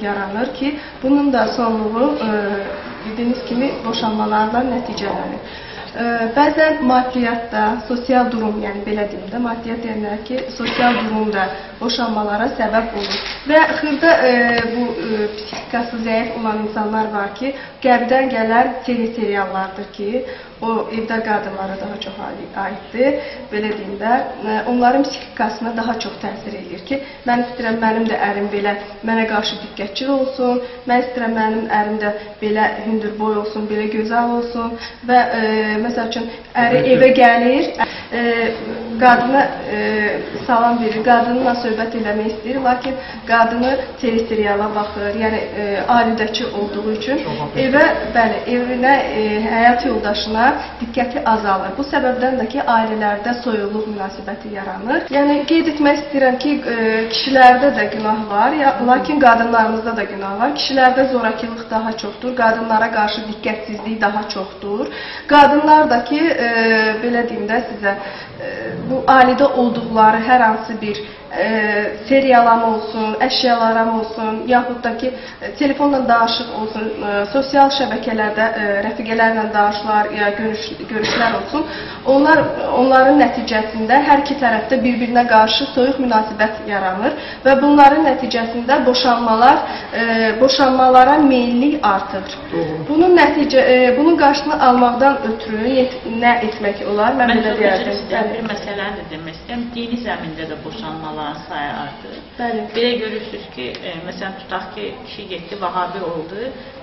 yaranır ki, bunun da sonluğu dediyiniz kimi boşanmalarla nəticələnir. Bəzən maddiyyatda, sosial durum, yəni belə deyim də, maddiyyat deyirlər ki, sosial durum da boşanmalara səbəb olur. Və xırda bu psixikası zəif olan insanlar var ki, qəbdən gələn seriallardır ki, o evdə qadınlara daha çox aiddir, belə deyim də, onların psixikasına daha çox təsir edir ki, mən istəyirəm mənim də ərim belə mənə qarşı diqqətçi olsun, mən istəyirəm mənim ərim də belə hündürboy olsun, belə gözəl olsun və məsəl üçün əri evə gəlir, qadına salam verir, qadınla söhbət eləmək istəyir, lakin qadını seriala baxır, yəni ailədəki olduğu üçün evə, bəli, evinə, həyat yoldaşına diqqəti azalır. Bu səbəbdən də ki, ailələrdə soyuqluq münasibəti yaranır. Yəni, qeyd etmək istəyirəm ki, kişilərdə də günah var, lakin qadınlarımızda da günah var. Kişilərdə zorakılıq daha çoxdur, qadınlara qarşı diqqətsizlik daha çoxdur. Qadınlar da ki, belə deyim də sizə, bu ailədə olduqları hər hansı bir seriyalam olsun, əşyalarım olsun, yaxud da ki, telefonla danışıq olsun, sosial şəbəkələrdə rəfiqələrlə danışıqlar, ya görüşlər olsun, onların nəticəsində hər iki tərəfdə bir-birinə qarşı soyuq münasibət yaranır və bunların nəticəsində boşanmalara meyillik artır. Bunun qarşısını almaqdan ötürü nə etmək olar? Mən belə deyərdim.
Bir məsələni də demək istəyirəm, dini zəmində də boşanmalar sayı artır. Belə görürsünüz ki, məsələn, tutaq ki, kişi getdi, vahabi oldu,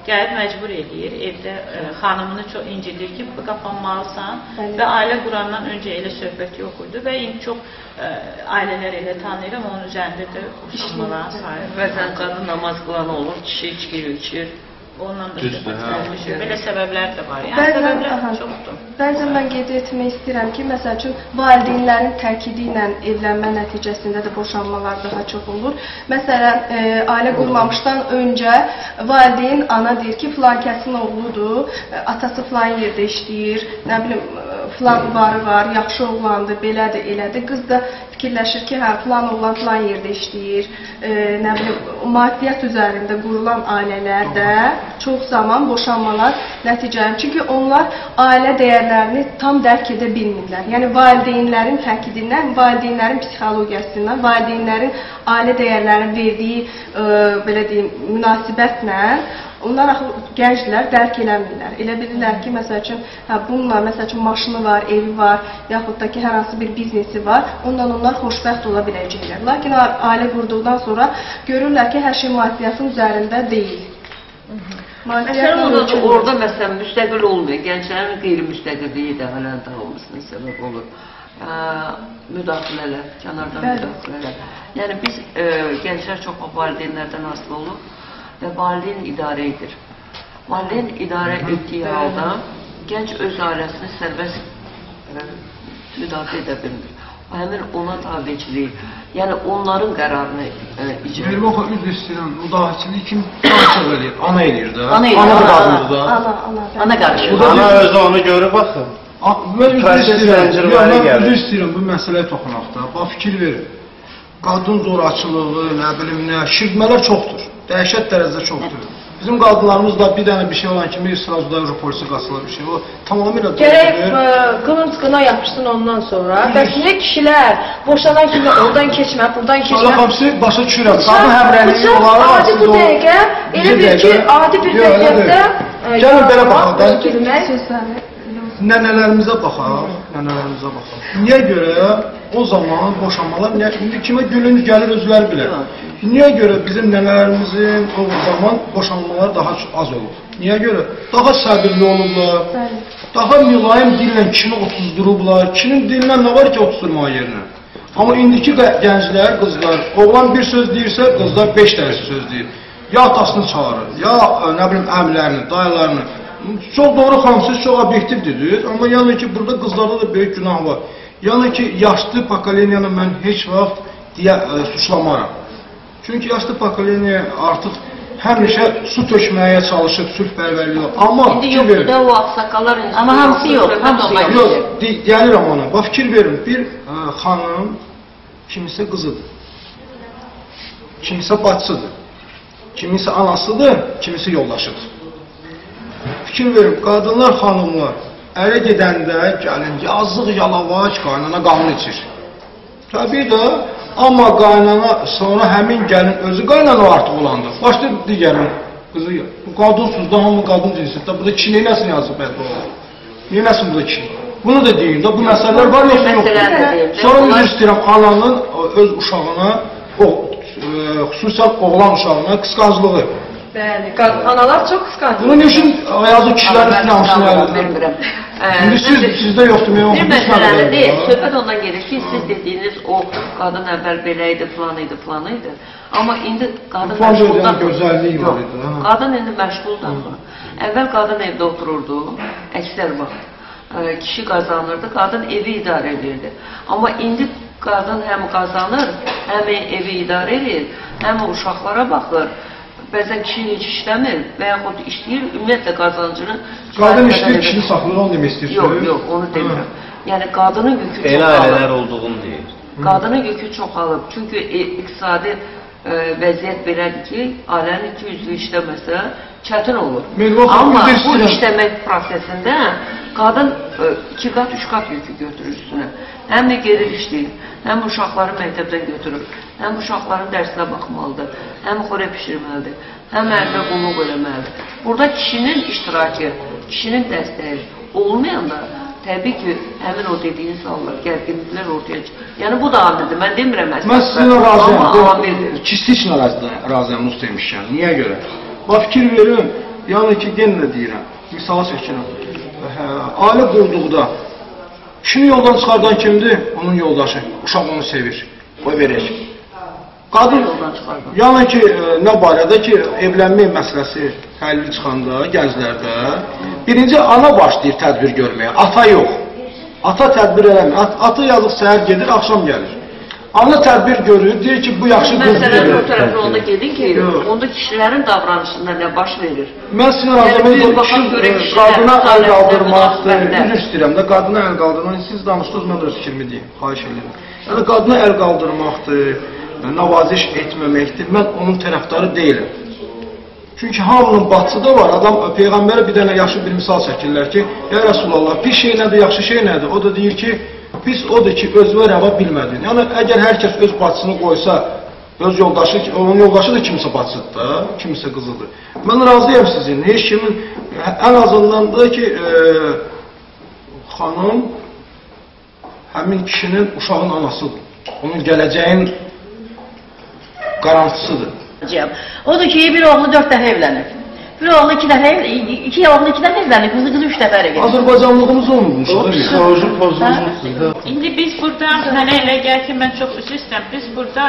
gəlib məcbur edir, evdə xanımını çox incidir ki, qapanmalısan və ailə qurandan öncə elə söhbət yox idi və indi çox ailələr elə tanıyıram, onun üzərində də boşanmalar sayı.
Bəzən qadın namaz qılan olur, kişi içki içir.
Ondan da belə səbəblər də var. Yəni səbəblər çoxdur.
Bəzən mən qeyd etmək istəyirəm ki, məsəl üçün valideynlərin təkidi ilə evlənmə nəticəsində də boşanmalar daha çox olur. Məsələn, ailə qurmamışdan öncə valideyn ana deyir ki, filan kəsin oğludur, atası filan yerdə işləyir, nə bilim, filan varı var, yaxşı oğlandır, belədir, elədir. Qız da fikirləşir ki, hə, filan oğlan filan yerdə işləyir, nə bilim, maddiyyat üzərində qurulan ailələrdə çox zaman boşanmalar nəticələnir. Çünki onlar ailə dəyərlərini tam dərk edə bilmirlər. Yəni, valideynlərin təkidindən, valideynlərin psixologiyasından, valideynlərin ailə dəyərlərini verdiyi, belə deyim, münasibətlə onlar axı gənclər dərk eləmirlər. Elə bilirlər ki, məsəl üçün, bununla, məsəl üçün, maşını var, evi var, yaxud da ki, hər hansı bir biznesi var, ondan onlar xoşbəxt ola biləcəklər. Lakin ailə qurduqdan sonra görürlər ki, hər şey maddiyyatın üzərində deyil.
Məsələn, orada məsələn, müstəqil olmuyor. Gənclərin qeyri-müstəqilliyi də hələn dağılmasına səbəb olur. Müdaxilələr, kənardan müdaxilələr. Yəni, biz gənclər çox valideynlərdən asılı olur və valideyn idarə edir. Valideyn idarə etdiyi halda gənc öz ailəsini sərbəst müdafiə edə bilmir. Həmin ona tabiçilik, yəni onların qərarını icra edir.
Bax, üzr istəyirəm, müdafiəçiliyi kim qarşılıq eləyir? Ana eləyir də.
Ana qarışır.
Ana özü onu görür, baxın.
Mən üzr istəyirəm, bu məsələyə toxunaq da. Bax, fikir verin. Qadın zorakılığı, nə bilim, şirkmələr çoxdur. Dəhşət dərəcədə çoxdur. Bizim qadınlarımız da bir dənə bir şey olan kimi sıracıda polisi qasılır bir şey. O tamamilə
gərək qılınc qına yapışsın ondan sonra. Bəs niyə kişilər boşanan kimi oradan keçmə, buradan keçmə?
Allah hamısı başa düşürəm. Qadın həmrəyliyi olaraq
adi bu dəqiqə elə bir ki, adi bir vəziyyətdə
gəlin belə baxaq. Nənələrimizə baxaq. Niyə görə o zaman boşanmalar, indi kimə gülünc gəlir özləri bilər. Niyə görə bizim nənələrimizin o zaman boşanmalar daha az olur? Niyə görə? Daha səbirli olublar, daha mülayim dillə kişini otuzdurublar. Kişinin dilinə nə var ki, otuzdurmağa yerinə? Amma indiki gənclər, qızlar, oğlan bir söz deyirsə, qızlar 5 dənə söz deyir. ya atasını çağırır, ya nə bilim əmlərini, dayılarını. Çox doğru xanım, siz çox obyektiv dediniz, amma yəni ki, burada qızlarda da böyük günah var. Yəni ki, yaşlı pokoleniyanı mən heç vaxt suçlamaram. Çünki yaşlı pokoleniya artıq həmişə su tökməyə çalışıb, sülhpərvərlik. Amma
İndi yoxdur da o ağsaqqallar.
Amma hamısı yox, hamısı yox.
Yox, gəlirəm ona. Bax, fikir verin, bir xanım kimisə qızıdır, kimisə bacısıdır, kimisə anasıdır, kimisə yoldaşıdır. Fikir verin, qadınlar, xanımlar ərə gedəndə gəlin, yazıq yalavac qaynana qanun içir. Təbii də, amma qaynana sonra həmin gəlin özü qaynana artıq olandır. Başda digərin qızı, bu qadınsız da, hamı qadın cinsiyyətdə, bu da kişi neynəsin yazıb bəlkə olur. Neynəsin bu da kişi? Bunu da deyin də, bu məsələlər var yoxsa yoxdur. Sonra üzr istəyirəm, ananın öz uşağına, xüsusən oğlan uşağına qısqanclığı.
Bəli, analar çox qısqancdır.
Bunun üçün yazıq kişilərin üstünə hamısını
vermirəm.
İndi sizdə yoxdur, mən
bir məsələli deyil, söhbət ondan gedir ki, siz dediyiniz o qadın əvvəl belə idi, falan idi, falan idi. Amma indi qadın məşğuldan. Qadın indi məşğuldan. Əvvəl qadın evdə otururdu, əksər vaxt. Kişi qazanırdı, qadın evi idarə edirdi. Amma indi qadın həm qazanır, həm evi idarə edir, həm uşaqlara baxır. Bəzən kişi heç işləmir və yaxud işləyir, ümumiyyətlə qazancını...
Qadın işləyir, kişini saxlayır, onu demək istəyirsiniz?
Yox, onu demirəm. Yəni, qadının yükü çoxalıb.
Elə ailələr olduğunu deyir.
Qadının yükü çoxalıb. Çünki iqtisadi vəziyyət belədir ki, ailənin 2 üzvü işləməsə çətin olur. Amma bu işləmək prosesində qadın 2 qat, 3 qat yükü götürür üstünə. Həm də gedir işləyir, həm uşaqları məktəbdən götürür, həm uşaqların dərsinə baxmalıdır, həm xörək pişirməlidir, həm əlinə qulluq eləməlidir. Burada kişinin iştirakı, kişinin dəstəyi olmayanda təbii ki, həmin o dediyiniz hallar, gərginliklər ortaya çıxır. Yəni bu da amildir, mən demirəm əslində.
Mən sizinlə razıyam, ikisi için razıyam Nus demişkən. Niyə görə? Bax, fikir verin, yəni ki, yenə deyirəm, misala çəkirəm. Ailə qurduqda kişini yoldan çıxardan kimdir? Onun yoldaşı. Uşaq onu sevir. Qoy verək. Qadın yoldan çıxardan. Yəni ki, nə barədə ki, evlənmək məsələsi həlli çıxanda gənclərdə birinci ana başlayır tədbir görməyə. Ata yox. Ata tədbir eləmir. Ata yazıq səhər gedir, axşam gəlir. Ana tədbir görür, deyir ki, bu yaxşı qız verir.
Məsələnin o tərəfə onda gedir ki, onda kişilərin davranışında nə baş verir?
Mən sizin razıyam, qadına əl qaldırmaqdır, üzr istəyirəm də, qadına əl qaldırmaq, siz danışdınız, mən də öz fikrimi deyim, xahiş edirəm. Yəni, qadına əl qaldırmaqdır, navaziş etməməkdir, mən onun tərəfdarı deyiləm. Çünki hamının bacısı da var, adam Peyğəmbərə bir dənə yaxşı bir misal çəkirlər ki, ya Rəsulallah, pis şey nədir, yaxşı şey nədir? O da deyir ki, pis odur ki, özünə rəva bilmədin. Yəni, əgər hər kəs öz bacısını qoysa, öz yoldaşı, onun yoldaşı da kimsə bacısıdır da, kimsə qızıdır. Mən razıyam sizin, heç kimin, ən azından da ki, xanım həmin kişinin uşağın anasıdır. Onun gələcəyin qarantısıdır.
Odur ki, bir oğlu 4 dəfə evlənir. Bir oğlu 2 dəfə, 2 oğlu 2 dəfə evlənir, qızı 3 dəfə ərə gedir.
Azərbaycanlığımız olmuş. Psixoloji pozulmuşdur.
İndi biz burada, mənə elə gəlir ki, mən çox üzr istəyirəm, biz burada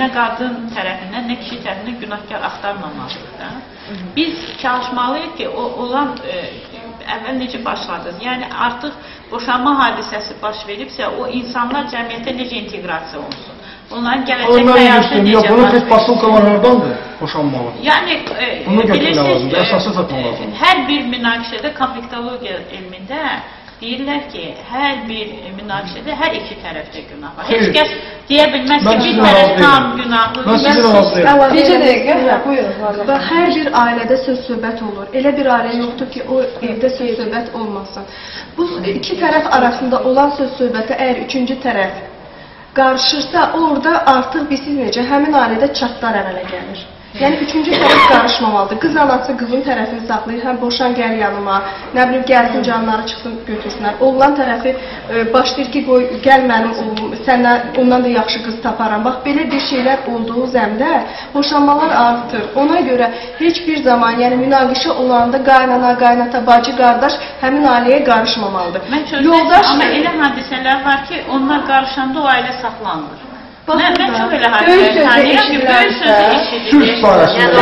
nə qadın tərəfindən, nə kişi tərəfindən günahkar axtarmamalıyıq da. Biz çalışmalıyıq ki, olan əvvəl necə başladınız? Yəni artıq boşanma hadisəsi baş veribsə, o insanlar cəmiyyətə necə inteqrasiya olunsun? Onların gələcək həyatı necə baş
bunun tək basılkalar hardandır? Boşanmalı.
Yəni,
bilirsiniz,
hər bir münaqişədə, konfliktologiya elmində deyirlər ki, hər bir münaqişədə hər iki tərəfdə günah var. Heç kəs deyə bilməz ki, bir tərəf tam günahlı.
Necə dəqiqə? Buyurun. Hər bir ailədə söz-söhbət olur. Elə bir ailə yoxdur ki, o evdə söz-söhbət olmasın. Bu iki tərəf arasında olan söz-söhbətə əgər üçüncü tərəf qarışırsa, orada artıq bilirsiniz necə, həmin ailədə çatlar əmələ gəlir. Yəni üçüncü tərəf qarışmamalıdır. Qız anası qızın tərəfini saxlayır, həm boşan gəl yanıma, nə bilim gəlsin canları çıxsın götürsünlər. Oğlan tərəfi başlayır ki, qoy gəl mənim oğlum, səndən ondan da yaxşı qız taparam. Bax belə bir şeylər olduğu zəmdə boşanmalar artır. Ona görə heç bir zaman, yəni münaqişə olanda qaynana, qaynata, bacı, qardaş həmin ailəyə qarışmamalıdır.
Mən çözmək, amma elə hadisələr var ki, onlar qarışanda o ailə saxlanılır. Mən çox elə
Böyük
hadisələr
sözü
tanıyıram ki, böyük sözü eşidilir.
Türk barəsində.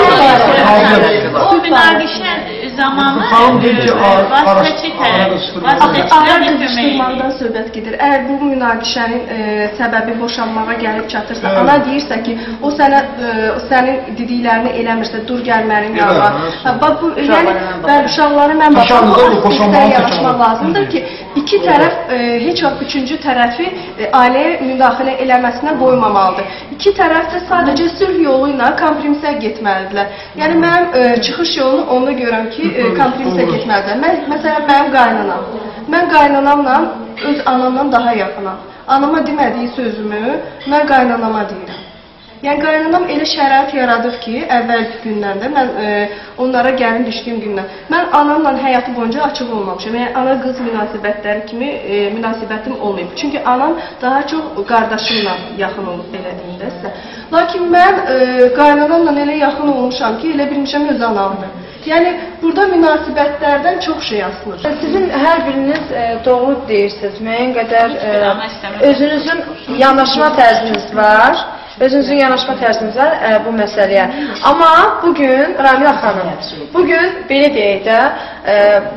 O münaqişə zamanı
Xanım deyir ki,
vasitəçi tərəf, vasitəçilərin köməyi.
Araşdırmadan söhbət gedir. Əgər bu münaqişənin səbəbi boşanmağa gəlib çatırsa, ana deyirsə ki, o sənə sənin dediklərini eləmirsə, dur gəl mənim yanıma. Bax bu yəni mən uşaqları mən baxıram, yanaşmaq lazımdır ki, iki tərəf heç vaxt üçüncü tərəfi ailəyə müdaxilə eləməsinə qoymamalıdır. İki tərəf də sadəcə sülh yolu ilə kompromisə getməlidirlər. Yəni mənim çıxış yolunu onda görürəm ki, kompromisə getməlidirlər. Məsələn, mənim qaynanam. Mən qaynanamla öz anamdan daha yaxınam. Anama demədiyi sözümü mən qaynanama deyirəm. Yəni qaynanam elə şərait yaradıb ki, əvvəlki gündən də mən onlara gəlin düşdüyüm gündən mən anamla həyatı boyunca açıq olmamışam. Yəni ana-qız münasibətləri kimi münasibətim olmayıb. Çünki anam daha çox qardaşımla yaxın olub elədiyində sizə. Lakin mən qaynanamla elə yaxın olmuşam ki, elə bilmişəm öz anamdır. Yəni burada münasibətlərdən çox şey asılır.
Sizin hər biriniz doğru deyirsiniz. Müəyyən qədər özünüzün yanaşma tərziniz var. Özünüzün yanaşma tərziniz var bu məsələyə. Amma bugün Ramila xanım, bugün belə deyək də,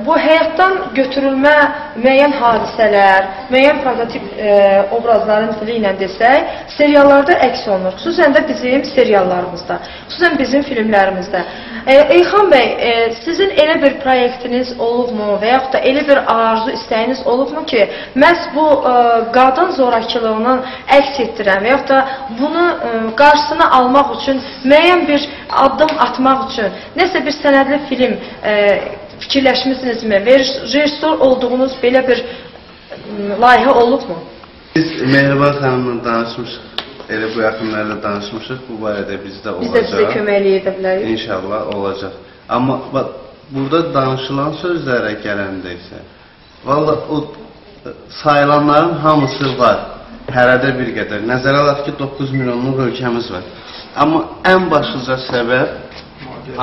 bu həyatdan götürülmə müəyyən hadisələr, müəyyən prototip obrazların dili ilə desək, seriallarda əks olunur. Xüsusən də bizim seriallarımızda, xüsusən bizim filmlərimizdə. Eyxan bəy, sizin elə bir proyektiniz olubmu və yaxud da elə bir arzu, istəyiniz olubmu ki, məhz bu qadın zorakılığını əks etdirən və yaxud da bunu qarşısını almaq üçün, müəyyən bir addım atmaq üçün nəsə bir sənədli film fikirləşmisinizmi? Rejissor olduğunuz belə bir layihə olubmu?
Biz Mehriban xanımla danışmışıq. Elə bu yaxınlarda danışmışıq. Bu barədə bizdə olacaq.
Biz də sizə kömək edə bilərik.
İnşallah olacaq. Amma burada danışılan sözlərə gələndə isə valla o sayılanların hamısı var. Hərədə bir qədər. Nəzərə alaq ki, 9 milyonluq ölkəmiz var. Amma ən başlıca səbəb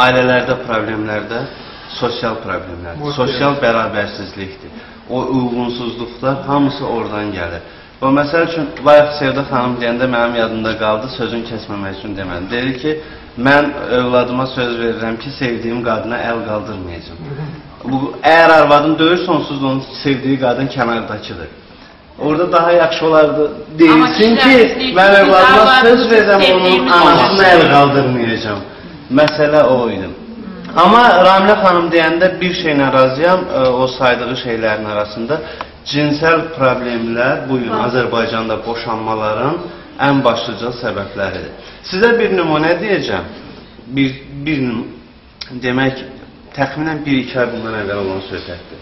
ailələrdə problemlərdə sosial problemlərdir. Sosial bərabərsizlikdir. O uyğunsuzluqlar hamısı oradan gəlir. O məsəl üçün, bayaq Sevda xanım deyəndə mənim yadımda qaldı, sözün kəsməmək üçün demədim. Dedi ki, mən övladıma söz verirəm ki, sevdiyim qadına əl qaldırmayacağım. Əgər arvadım döyürsə, onsuz da onun sevdiyi qadın kənardakıdır. Orada daha yaxşı olardı deyilsin ki, mən övladıma söz verirəm, onun anasını əl qaldırmayacağım. Məsələ o idi. Amma Ramilə xanım deyəndə bir şeylə razıyam, o saydığı şeylərin arasında cinsel problemlər bu gün Azərbaycanda boşanmaların ən başlıca səbəbləridir. Sizə bir nümunə deyəcəm. Demək, təxminən 1-2 ay bundan əvvəl olan söhbətdir.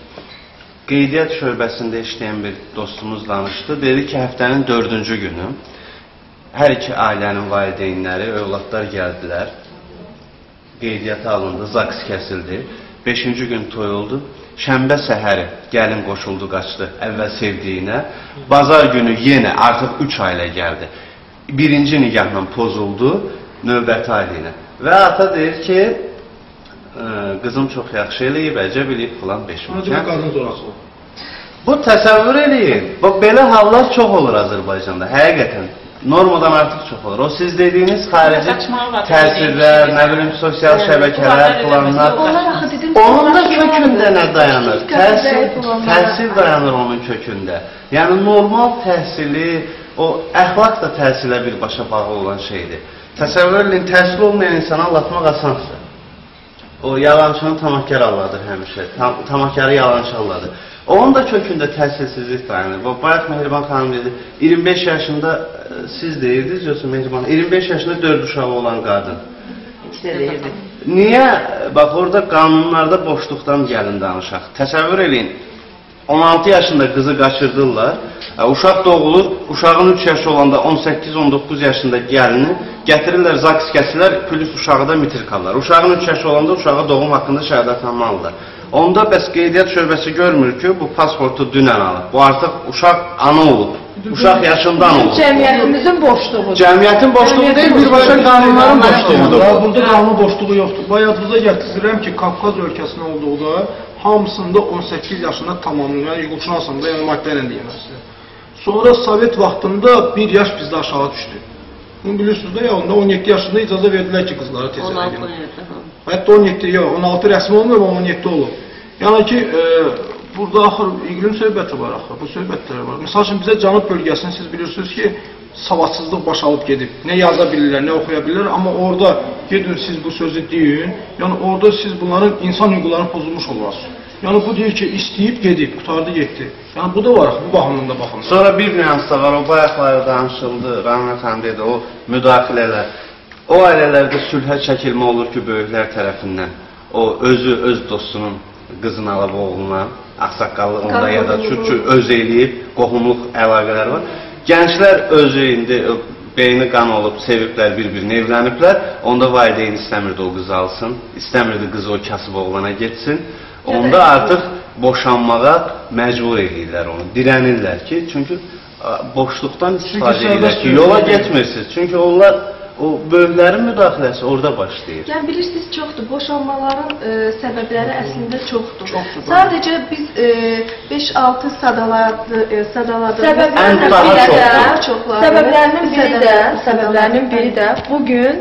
Qeydiyyat şöbəsində işləyən bir dostumuz danışdı. Dedi ki, həftənin 4-cü günü hər iki ailənin valideynləri, övladlar gəldilər. Qeydiyyata alındı, zaks kəsildi. 5-ci gün toy oldu. Şənbə səhəri gəlin qoşuldu, qaçdı əvvəl sevdiyinə. Bazar günü yenə artıq 3 ailə gəldi. Birinci nigahla pozuldu növbəti ailəyinə. Və ata deyir ki, qızım çox yaxşı eləyib, əcəb eləyib filan 5 milyon. Bu təsəvvür eləyin. Belə hallar çox olur Azərbaycanda, həqiqətən. Normadan artıq çox olur. O siz dediyiniz xarici təsirlər, nə bilim, sosial şəbəkələr, planlar. Onun da kökündə nə dayanır? Təhsil dayanır onun kökündə. Yəni normal təhsili, o əxlaq da təhsilə birbaşa bağlı olan şeydir. Təsəvvür edin, təhsil olmayan insana anlatmaq asansdır. O yalançını tamahkar alladır həmişə. Tamahkarı yalançı alladır. Onun da kökündə təhsilsizlik dayanır. Bayaq Mehriban xanım dedi, 25 yaşında siz deyirdiniz, yoxsa Mehriban, 25 yaşında 4 uşağı olan qadın. Niyə? Bax, orada qanunlarda boşluqdan gəlin danışaq. Təsəvvür edin, 16 yaşında qızı qaçırdırlar, uşaq doğulur, uşağın 3 yaşı olanda 18-19 yaşında gəlini gətirirlər, zaks kəsirlər, plus uşağı da mitirkarlar. Uşağın 3 yaşı olanda uşağı doğum haqqında şəhadətnamə alırlar. Onda bəs qeydiyyat şöbəsi görmür ki, bu pasportu dünən alıb. Bu artıq uşaq ana olub. Uşaq yaşından olub.
Cəmiyyətimizin boşluğudur.
Cəmiyyətin boşluğu deyil, birbaşa qanunların boşluğudur.
Burada qanun boşluğu yoxdur. Bayaqınıza gətirirəm ki, Qafqaz ölkəsində olduğunda hamısında 18 yaşında tamamlayır. Yəni, uçunasında, yəni maddə ilə deyəməzdir. Sonra Sovet vaxtında bir yaş bizdə aşağı düşdü. Bunu bilirsiniz də ya, onda 17 yaşında icazə verdilər ki, qızlara tez əlaqə. Hətta 17, yox, 16 rəsmi olmuyor, 17 olub. Yəni ki, burada axır iqlim söhbəti var axır, bu söhbətlər var. Misal üçün bizə Cənub bölgəsini siz bilirsiniz ki, savadsızlıq baş alıb gedib. Nə yaza bilirlər, nə oxuya bilirlər, amma orada gedin siz bu sözü deyin, yəni orada siz bunların insan hüquqlarını pozulmuş olarsınız. Yəni bu deyir ki, istəyib gedib, qutardı getdi. Yəni bu da var, bu baxımdan da baxın.
Sonra bir nüans da var, o bayaqları danışıldı, Rana xanım dedi, o müdaxilələr. O ailələrdə sülhə çəkilmə olur ki, böyüklər tərəfindən. O özü, öz dostunun qızını alıb oğluna, ağsaqqallığında ya da çünki öz eləyib, qohumluq əlaqələri var. Gənclər özü indi beyni qan olub, seviblər bir-birini, evləniblər. Onda valideyn istəmirdi o qızı alsın, istəmirdi qızı o kasıb oğlana getsin. Onda artıq boşanmağa məcbur edirlər onu, dirənirlər ki, çünki boşluqdan istifadə edirlər ki, yola getmirsiniz. Çünki onlar, o böyüklərin müdaxiləsi orada başlayır.
Yəni bilirsiniz, çoxdur. Boşanmaların səbəbləri əslində çoxdur. Sadəcə biz 5-6
səbəblərinin biri də bugün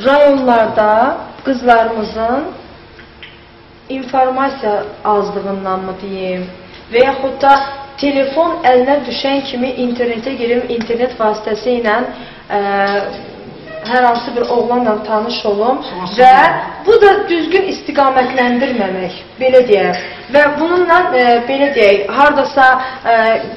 rayonlarda qızlarımızın informasiya azlığından mı deyim və yaxud da telefon əlinə düşən kimi internetə girim, internet vasitəsilə hər hansı bir oğlanla tanış olum və bu da düzgün istiqamətləndirməmək, belə deyək. Və bununla, belə deyək, haradasa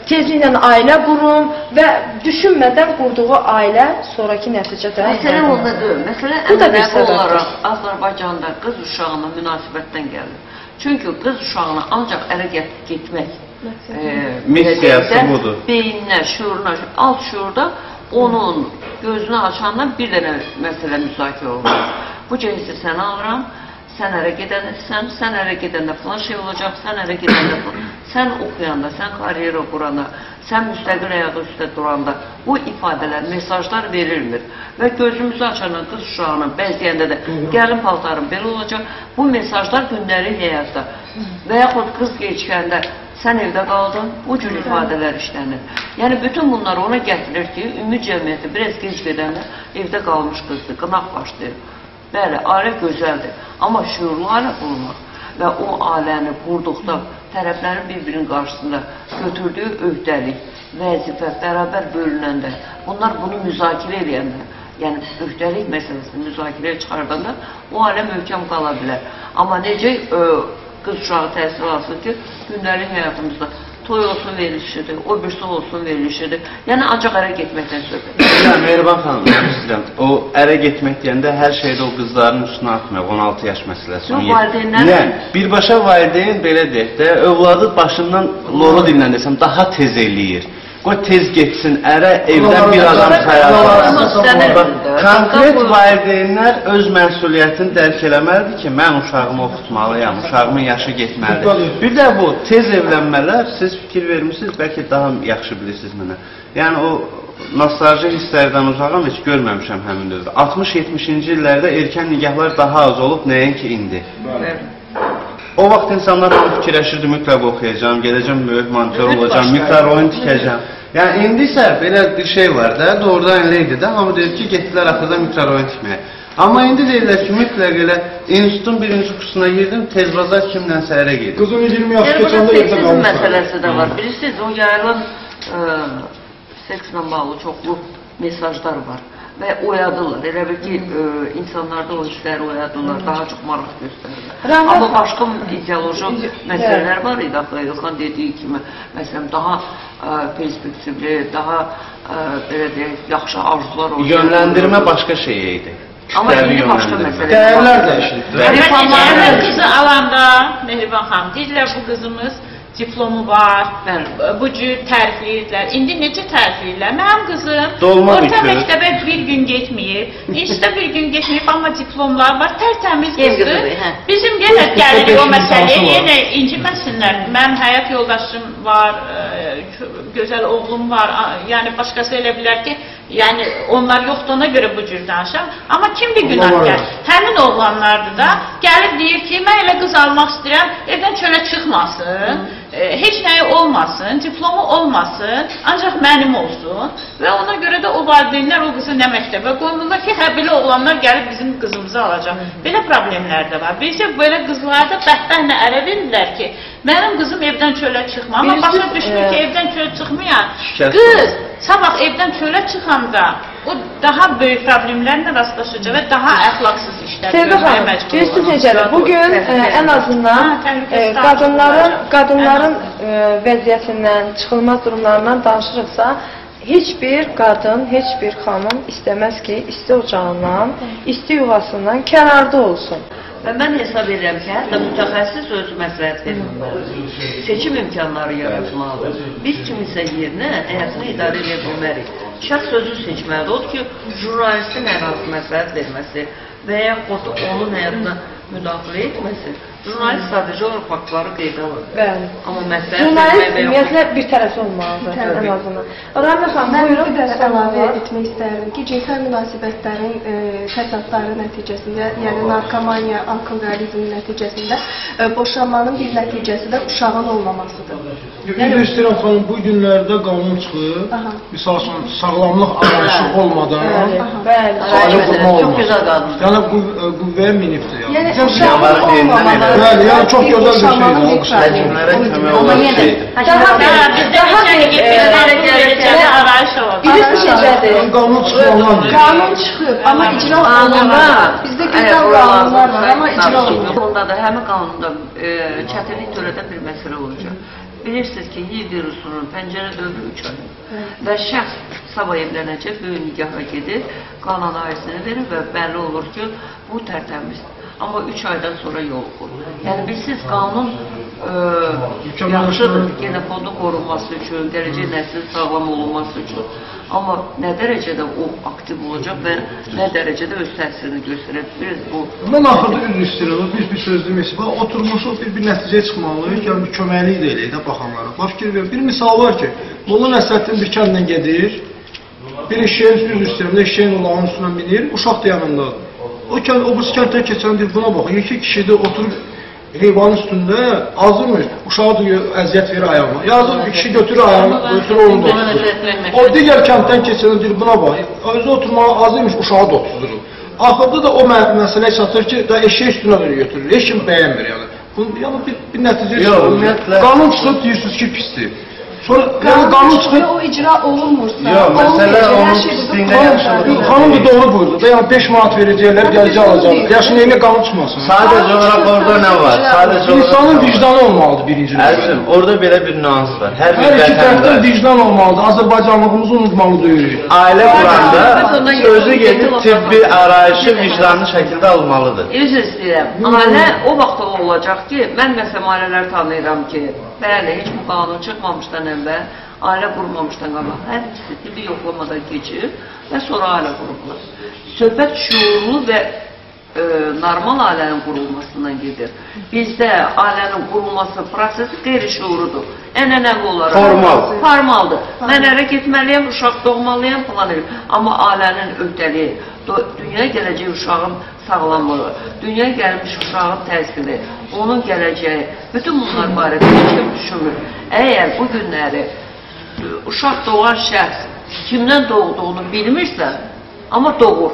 tezliklə ailə qurum və düşünmədən qurduğu ailə sonraki nəticədə...
Məsələ onda deyil, məsələ ənənəvi olaraq Azərbaycanda qız uşağına münasibətdən gəlir. Çünki qız uşağına ancaq ərə getmək
missiyası budur.
Beyninə, şuuruna, alt şuurda onun gözünü açandan bir dənə məsələ müzakirə olunur. Bu cəhizə sən alıram, sən ərə gedənsən, sən ərə gedəndə filan şey olacaq, sən ərə gedəndə filan. Sən oxuyanda, sən karyera quranda, sən müstəqil ayağı üstə duranda bu ifadələr, mesajlar verilmir. Və gözümüzü açandan qız uşağına bəzəyəndə də gəlin paltarım belə olacaq. Bu mesajlar gündəlik həyatda və yaxud qız geçkəndə sən evdə qaldın, bu cür ifadələr işlənir. Yəni, bütün bunlar ona gətirir ki, ümid cəmiyyəti biraz gec gedəndə evdə qalmış qızdır, qınaq başlayır. Bəli, ailə gözəldir, amma şuurlu ailə qurmaq və o ailəni qurduqda tərəflərin bir-birinin qarşısında götürdüyü öhdəlik, vəzifə, bərabər bölünəndə, bunlar bunu müzakirə edəndə, yəni öhdəlik məsələsini müzakirəyə çıxardanda o ailə möhkəm qala bilər. Amma necə qız uşağı təsir alsın ki, gündəlik həyatımızda toy olsun verilişidir, o birisi olsun verilişidir. Yəni, ancaq ərə getməkdən söhbət.
Mehriban xanım, istəyirəm, o ərə getmək deyəndə hər şeydə o qızların üstünə atmayaq, 16 yaş məsələsi. Nə? Birbaşa valideyn, belə deyək də, övladı başından loru dinlən desəm, daha tez eləyir. Qoy tez getsin, ərə evdən bir adam xəyal. Konkret valideynlər öz məsuliyyətini dərk eləməlidir ki, mən uşağımı oxutmalıyam, uşağımın yaşı getməlidir. Bir də bu, tez evlənmələr, siz fikir vermişsiniz, bəlkə daha yaxşı bilirsiniz mənə. Yəni, o nostalji hisslərdən uzağam, heç görməmişəm həmin dövrdə. 60-70-ci illərdə erkən nigahlar daha az olub, nəinki indi. O vaxt insanlar fikirləşirdi, mütləq oxuyacağım, gedəcəm, böyük monitör olacağım, mikrooyun tikəcəm. Yəni, indi isə belə bir şey var da, doğrudan elə idi də, hamı deyir ki, getdilər axırda mikrooyun tikməyə. Amma indi deyirlər ki, mütləq elə institutun birinci kursuna girdim, tezbazar kimlənsə ərə gedim.
Qızın 20 yaş keçəndə yerdə
qalmışlar. Seksizm məsələsi də var. Bilirsiniz, o yayılan sekslə bağlı çoxlu mesajlar var. Və oyadırlar. Elə bir ki, insanlarda o hissləri oyadırlar, daha çox maraq göstərirlər. Amma başqa ideoloji məsələlər var idi, İlxan dediyi kimi, məsələn, daha perspektivli, daha belə deyək, yaxşı arzular olacaq.
Yönləndirmə başqa şey idi.
Amma indi başqa məsələ.
Dəyərlər dəyişir.
Qızı alanda, Mehriban xanım, deyirlər bu qızımız diplomu var, bu cür tərifləyirlər. İndi necə tərifləyirlər? Mənim qızım orta məktəbə bir gün getməyib, institutda bir gün getməyib, amma diplomlar var, tərtəmiz qızdır. Bizim yenə gəlirik o məsələyə, yenə inciməsinlər. Mənim həyat yoldaşım var, gözəl oğlum var, yəni başqası elə bilər ki, yəni onlar yoxdur, ona görə bu cür danışam. Amma kimdir günahkar? Həmin oğlanlardır da, gəlib deyir ki, mən elə qız almaq istəyirəm, evdən çölə çıxmasın. heç nəyi olmasın, diplomu olmasın, ancaq mənim olsun və ona görə də o valideynlər o qızı nə məktəbə qoymurlar ki, hə, belə oğlanlar gəlib bizim qızımızı alacaq. Belə problemlər də var. Bizcə belə qızlarda bəhbəhlə ərə verirlər ki, mənim qızım evdən çölə çıxma, amma başa düşmür ki, evdən çölə çıxmayan qız sabah evdən çölə çıxanda o daha böyük problemlərlə rastlaşacaq və daha əxlaqsız işlər görməyə məcbur olur.
Bilirsiniz necədir? Bugün ən azından qadınların vəziyyətindən, çıxılmaz durumlarından danışırıqsa, heç bir qadın, heç bir xanım istəməz ki, isti ocağından, isti yuvasından kənarda olsun.
Və mən hesab edirəm ki, hətta mütəxəssis özü məsləhət verilməlidir. Seçim imkanları yaratmalıdır. Biz kimisə yerinə həyatını idarə edə bilmərik. Şəxs özü seçməlidir. Odur ki, jurnalistin hər hansı məsləhət verməsi və yaxud onun həyatına müdaxilə etməsi, jurnalist sadəcə olaraq faktları qeydə alır.
Bəli.
Amma məsləhət
jurnalist ümumiyyətlə bir tərəfi olmalıdır, ən azından. Rəmə xanım, buyurun.
Mən bir də əlavə etmək istərdim ki, cinsel münasibətlərin fəsadları nəticəsində, yəni narkomaniya, alkoqolizm nəticəsində boşanmanın bir nəticəsi də uşağın olmamasıdır.
Yəni istəyirəm xanım, bu günlərdə qanun çıxır. Misal üçün sağlamlıq anlayışı olmadan ailə qurmaq olmaz. Yəni qüvvəyə minibdir.
Yəni uşağın olmamalı.
Bəli, yəni çox gözəl bir şeydir.
Həkimlərə kömək olan bir şeydir.
Qanun çıxmandan
qanun çıxıb, amma icra olunmur. Bizdə gözəl qanunlar var, amma icra olunmur.
Onda da həmin qanunda çətinlik törədən bir məsələ olacaq. Bilirsiniz ki, HIV virusunun pəncərə dövrü 3 ay və şəxs sabah evlənəcək, böyük nikaha gedir, qan analizini verir və bəlli olur ki, bu tərtəmizdir. Amma 3 aydan sonra yoluxur. Yəni bilirsiniz, qanun yaxşıdır genofondun qorunması üçün, gələcək nəslin sağlam olunması üçün. Amma nə dərəcədə o aktiv olacaq və nə dərəcədə öz təsirini göstərə biliriz bu.
Mən axırda üzr istəyirəm, biz bir söz demək oturmuşuq, bir nəticəyə çıxmalıyıq, yəni bir köməklik də eləyək də baxanlara. Bax fikir verin, bir misal var ki, Molla Nəsrəddin bir kəndlə gedir, bir eşeğin üzr istəyirəm, eşeğin olağının üstündən binir, uşaq da yanındadır. O birisi kənddən keçən deyir, buna baxın, iki kişi də oturub heyvanın üstündə azırmış, uşağı da əziyyət verir ayağına. Yazır, bir kişi götürür ayağını, götürür onu da oturur. O digər kənddən keçən deyir, buna baxın, özü oturmağa azırmış, uşağı da otuzdurur. Axırda da o məsələyə çatır ki, eşeği üstünə belə götürür, heç kim bəyənmir yəni. Yəni bir nəticə çıxır. Qanun çıxıb deyirsiniz ki, pisdir. Sonra yəni qanun çıxır.
O icra olunmursa,
yox, məsələ onun pisliyində yaşadır.
Qanun bir doğru buyurdu da, yəni 5 manat verəcəklər, gələcək alacaqlar. Yaşın elinə qanun çıxmasın.
Sadəcə olaraq orada nə var?
İnsanın vicdanı olmalıdır birinci növbədə.
Əzizim, orada belə bir nüans var. Hər
iki tərəfdən vicdan olmalıdır. Azərbaycanlığımızı unutmalı deyirik.
Ailə quranda özü gedib tibbi arayışı vicdanlı şəkildə almalıdır.
Üzr istəyirəm. Ailə o vaxt olacaq ki, mən məsələn ailələr tanıyıram ki, bəli, heç bu qanun çıxmamışdan əvvəl, ailə qurmamışdan qabaq, hər ikisi tibbi yoxlamadan keçir və sonra ailə qurublar. Söhbət şuurlu və normal ailənin qurulmasından gedir. Bizdə ailənin qurulması prosesi qeyri-şuurudur. Ən önəmli olaraq formaldır. Mən ərə getməliyəm, uşaq doğmalıyam, falan edir. Amma ailənin öhdəliyi, dünyaya gələcək uşağın sağlamlığı, dünyaya gəlmiş uşağın təsiri, onun gələcəyi, bütün bunlar barədə heç kim düşünmür. Əgər bu günləri uşaq doğan şəxs kimdən doğduğunu bilmirsə, amma doğur.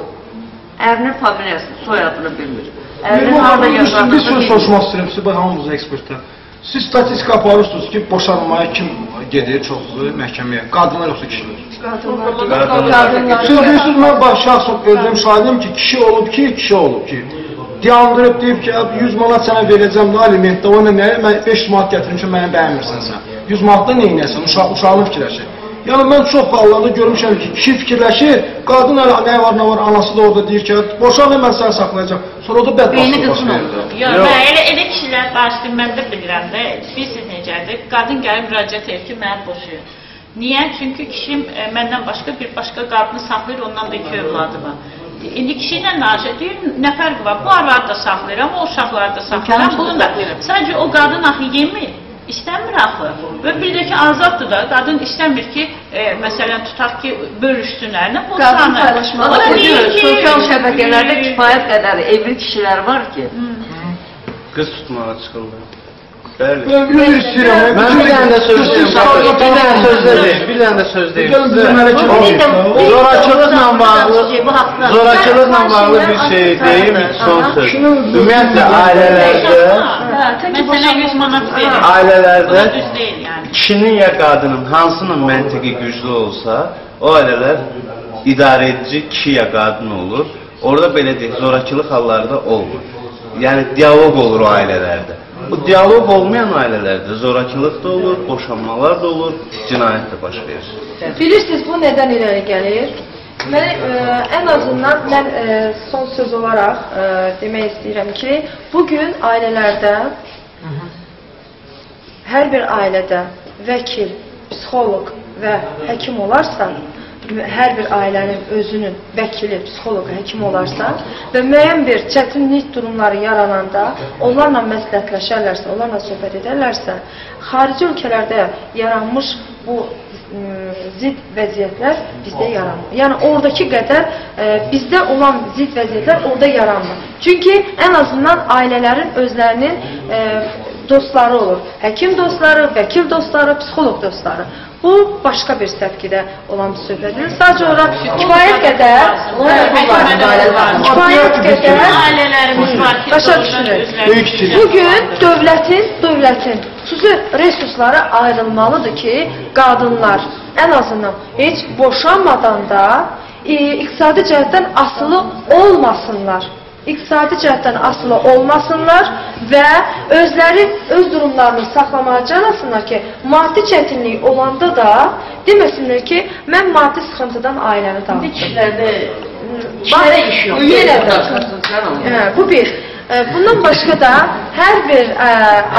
Ərinin familiyasını, soyadını bilmir. Ərinin harada yaşadığını
bir söz soruşmaq istəyirəm sizə, hamımız ekspertlər. Siz statistika aparırsınız ki, boşanmaya kim gedir çoxlu məhkəməyə? Qadınlar yoxsa kişilər?
Qadınlar.
Siz bilirsiniz, mən şəxsən özüm şahidim ki, kişi olub ki, diyandırıb deyib ki, 100 manat sənə verəcəm də alimentdə, o nə, mən 500 manat gətirmişəm, mənə bəyənmirsən sən. 100 manatda neynəsən, uşağını fikirləşir. Yəni, mən çox hallarda görmüşəm ki, kişi fikirləşir, qadın nə var, anası da orada deyir ki, boşan mən səni saxlayacaq, sonra o da bədbaxtı baş verir.
Yox, elə kişilər başlayıb, mən də bilirəm də, bilirsiniz necədir, qadın gəlib müraciət edir ki, mənə boşuyur. Niyə? Çünki kişim məndən başqa qadını saxlayır, ondan da 2 övladı var. İndi kişi ilə naşə deyir, nə fərqi var, bu arvadı da saxlayır, amma o uşaqları da saxlayır, bunu da. Sadəcə o qadın axı yemir. İstəmir axı. Və bir də ki, azaddır da, qadın istəmir ki, məsələn, tutaq ki, bölüşsünlər,
qadın paylaşmalı.
Sosial şəbəkələrdə kifayət qədər evli kişilər var ki,
qız tutmağa çıxırlar. Bəli.
Üzr istəyirəm.
Mən bir dənə də söz deyim. Bir dənə də söz deyim. Zorakılıqla bağlı bir şey deyim, son söz. Ümumiyyətlə ailələrdə kişinin ya qadının hansının məntiqi güclü olsa, o ailələr idarə edici kişi ya qadın olur. Orada belə deyək, zorakılıq halları da olmur. Yəni diyaloq olur o ailələrdə. Bu diyaloq olmayan ailələrdə zorakılıq da olur, boşanmalar da olur, cinayət də baş verir.
Bilirsiniz, bu nədən irəli gəlir? Ən azından mən son söz olaraq demək istəyirəm ki, bugün ailələrdə, hər bir ailədə vəkil, psixoloq və həkim olarsa, hər bir ailənin özünün vəkili, psixoloqu, həkim olarsa və müəyyən bir çətinlik durumları yarananda onlarla məsləhətləşərlərsə, onlarla söhbət edərlərsə, xarici ölkələrdə yaranmış bu zid vəziyyətlər bizdə yaranmır. Yəni oradakı qədər bizdə olan zid vəziyyətlər orada yaranmır. Çünki ən azından ailələrin özlərinin dostları olur. Həkim dostları, vəkil dostları, psixoloq dostları. Bu başqa bir səvkidə olan bir söhbətdir. Sadəcə olaraq kifayət qədər
ailələrimiz var ki,
başa düşürük. Bugün dövlətin xüsusi resursları ayrılmalıdır ki, qadınlar ən azından heç boşanmadan da iqtisadi cəhətdən asılı olmasınlar. İqtisadi cəhətdən asılı olmasınlar və özləri öz durumlarını saxlamağa canasınlar ki, maddi çətinlik olanda da deməsinlər ki, mən maddi sıxıntıdan ailəni dağıtdım. Bu bir. Bundan başqa da hər bir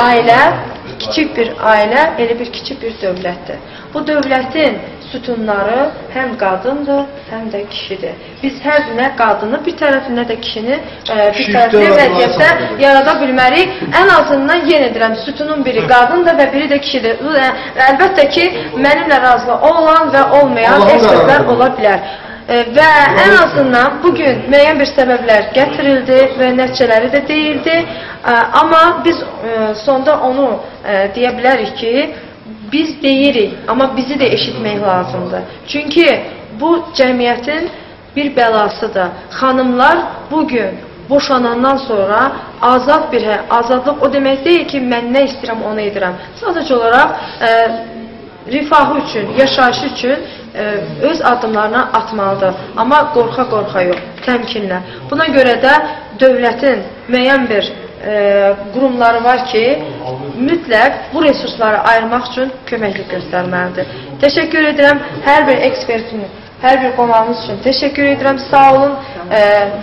ailə, kiçik bir ailə, elə bir kiçik bir dövlətdir. Bu dövlətin sütunları həm qadındır, həm də kişidir. Biz hər nə qadını bir tərəfinə də kişini bir tərəfinə vəziyyətdə yarada bilmərik. Ən azından yenə deyirəm, sütunun biri qadındır və biri də kişidir. Əlbəttə ki, mənimlə razı olan və olmayan ekspertlər ola bilər. Və ən azından bugün müəyyən bir səbəblər gətirildi və nəticələri də deyildi. Amma biz sonda onu deyə bilərik ki, biz deyirik, amma bizi də eşitmək lazımdır. Çünki bu cəmiyyətin bir bəlasıdır. Xanımlar bugün boşanandan sonra azadlıq o demək deyil ki, mən nə istəyirəm, onu edirəm. Sadəcə olaraq rifahı üçün, yaşayışı üçün öz addımlarına atmalıdır. Amma qorxa-qorxa yox, təmkinlə. Buna görə də dövlətin müəyyən bir qurumları var ki, mütləq bu resursları ayırmaq üçün köməklik göstərməlidir. Təşəkkür edirəm hər bir ekspertin, hər bir qonağımız üçün təşəkkür edirəm, sağ olun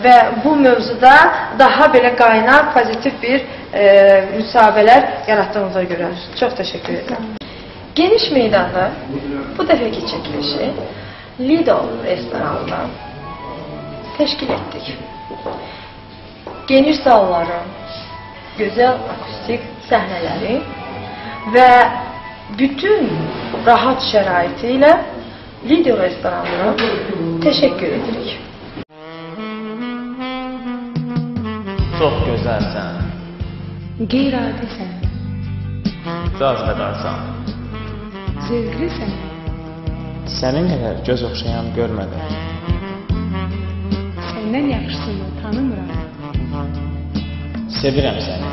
və bu mövzuda daha belə qaynar, pozitiv bir müsahibələr yaratdığınıza görə çox təşəkkür edirəm. Geniş meydanda bu dəfəki çəkilişi Lido restoranında təşkil etdik. Geniş salların, gözəl akustik səhnələri və bütün rahat şəraiti ilə Lido restoranına təşəkkür edirik.
Çox gözəlsən,
qeyri-adisən,
cazbədarsan.
zövqlüsən,
Sənin qədər göz oxşayan görmədim.
səndən yaxşısını tanımıram,
Sevirəm səni.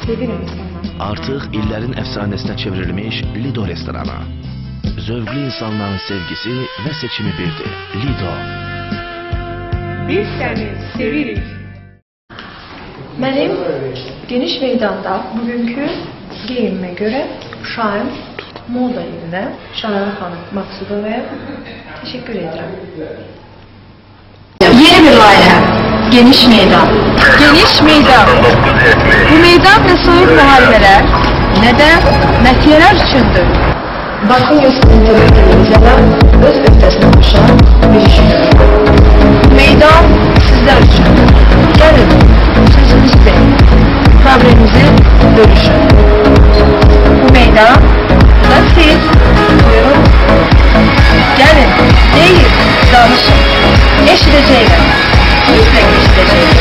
sevirəm səni.
Artıq illərin əfsanəsinə çevrilmiş Lido restorana. Zövqlü insanların sevgisi və seçimi birdir. Lido.
Biz səni sevirik.
Mənim geniş meydanda bugünkü geyimimə görə Şahin Moda evinə Şahin xanım Maksudovaya təşəkkür edirəm.
Yeni bir layihə. Geniş meydan. Geniş meydan. Bu meydan və soyuq müharibələr nə də nəticələr üçündür.
Bakı göstərilir televizyada öz öhdəsinə düşən bir işdir. Meydan sizlər üçündür. Gəlin, sözünüzü deyin, probleminizi bölüşün. Bu meydan da siz, buyurun, gəlin, deyin, danışın, eşidəcəklər, mütləq eşidəcəklər.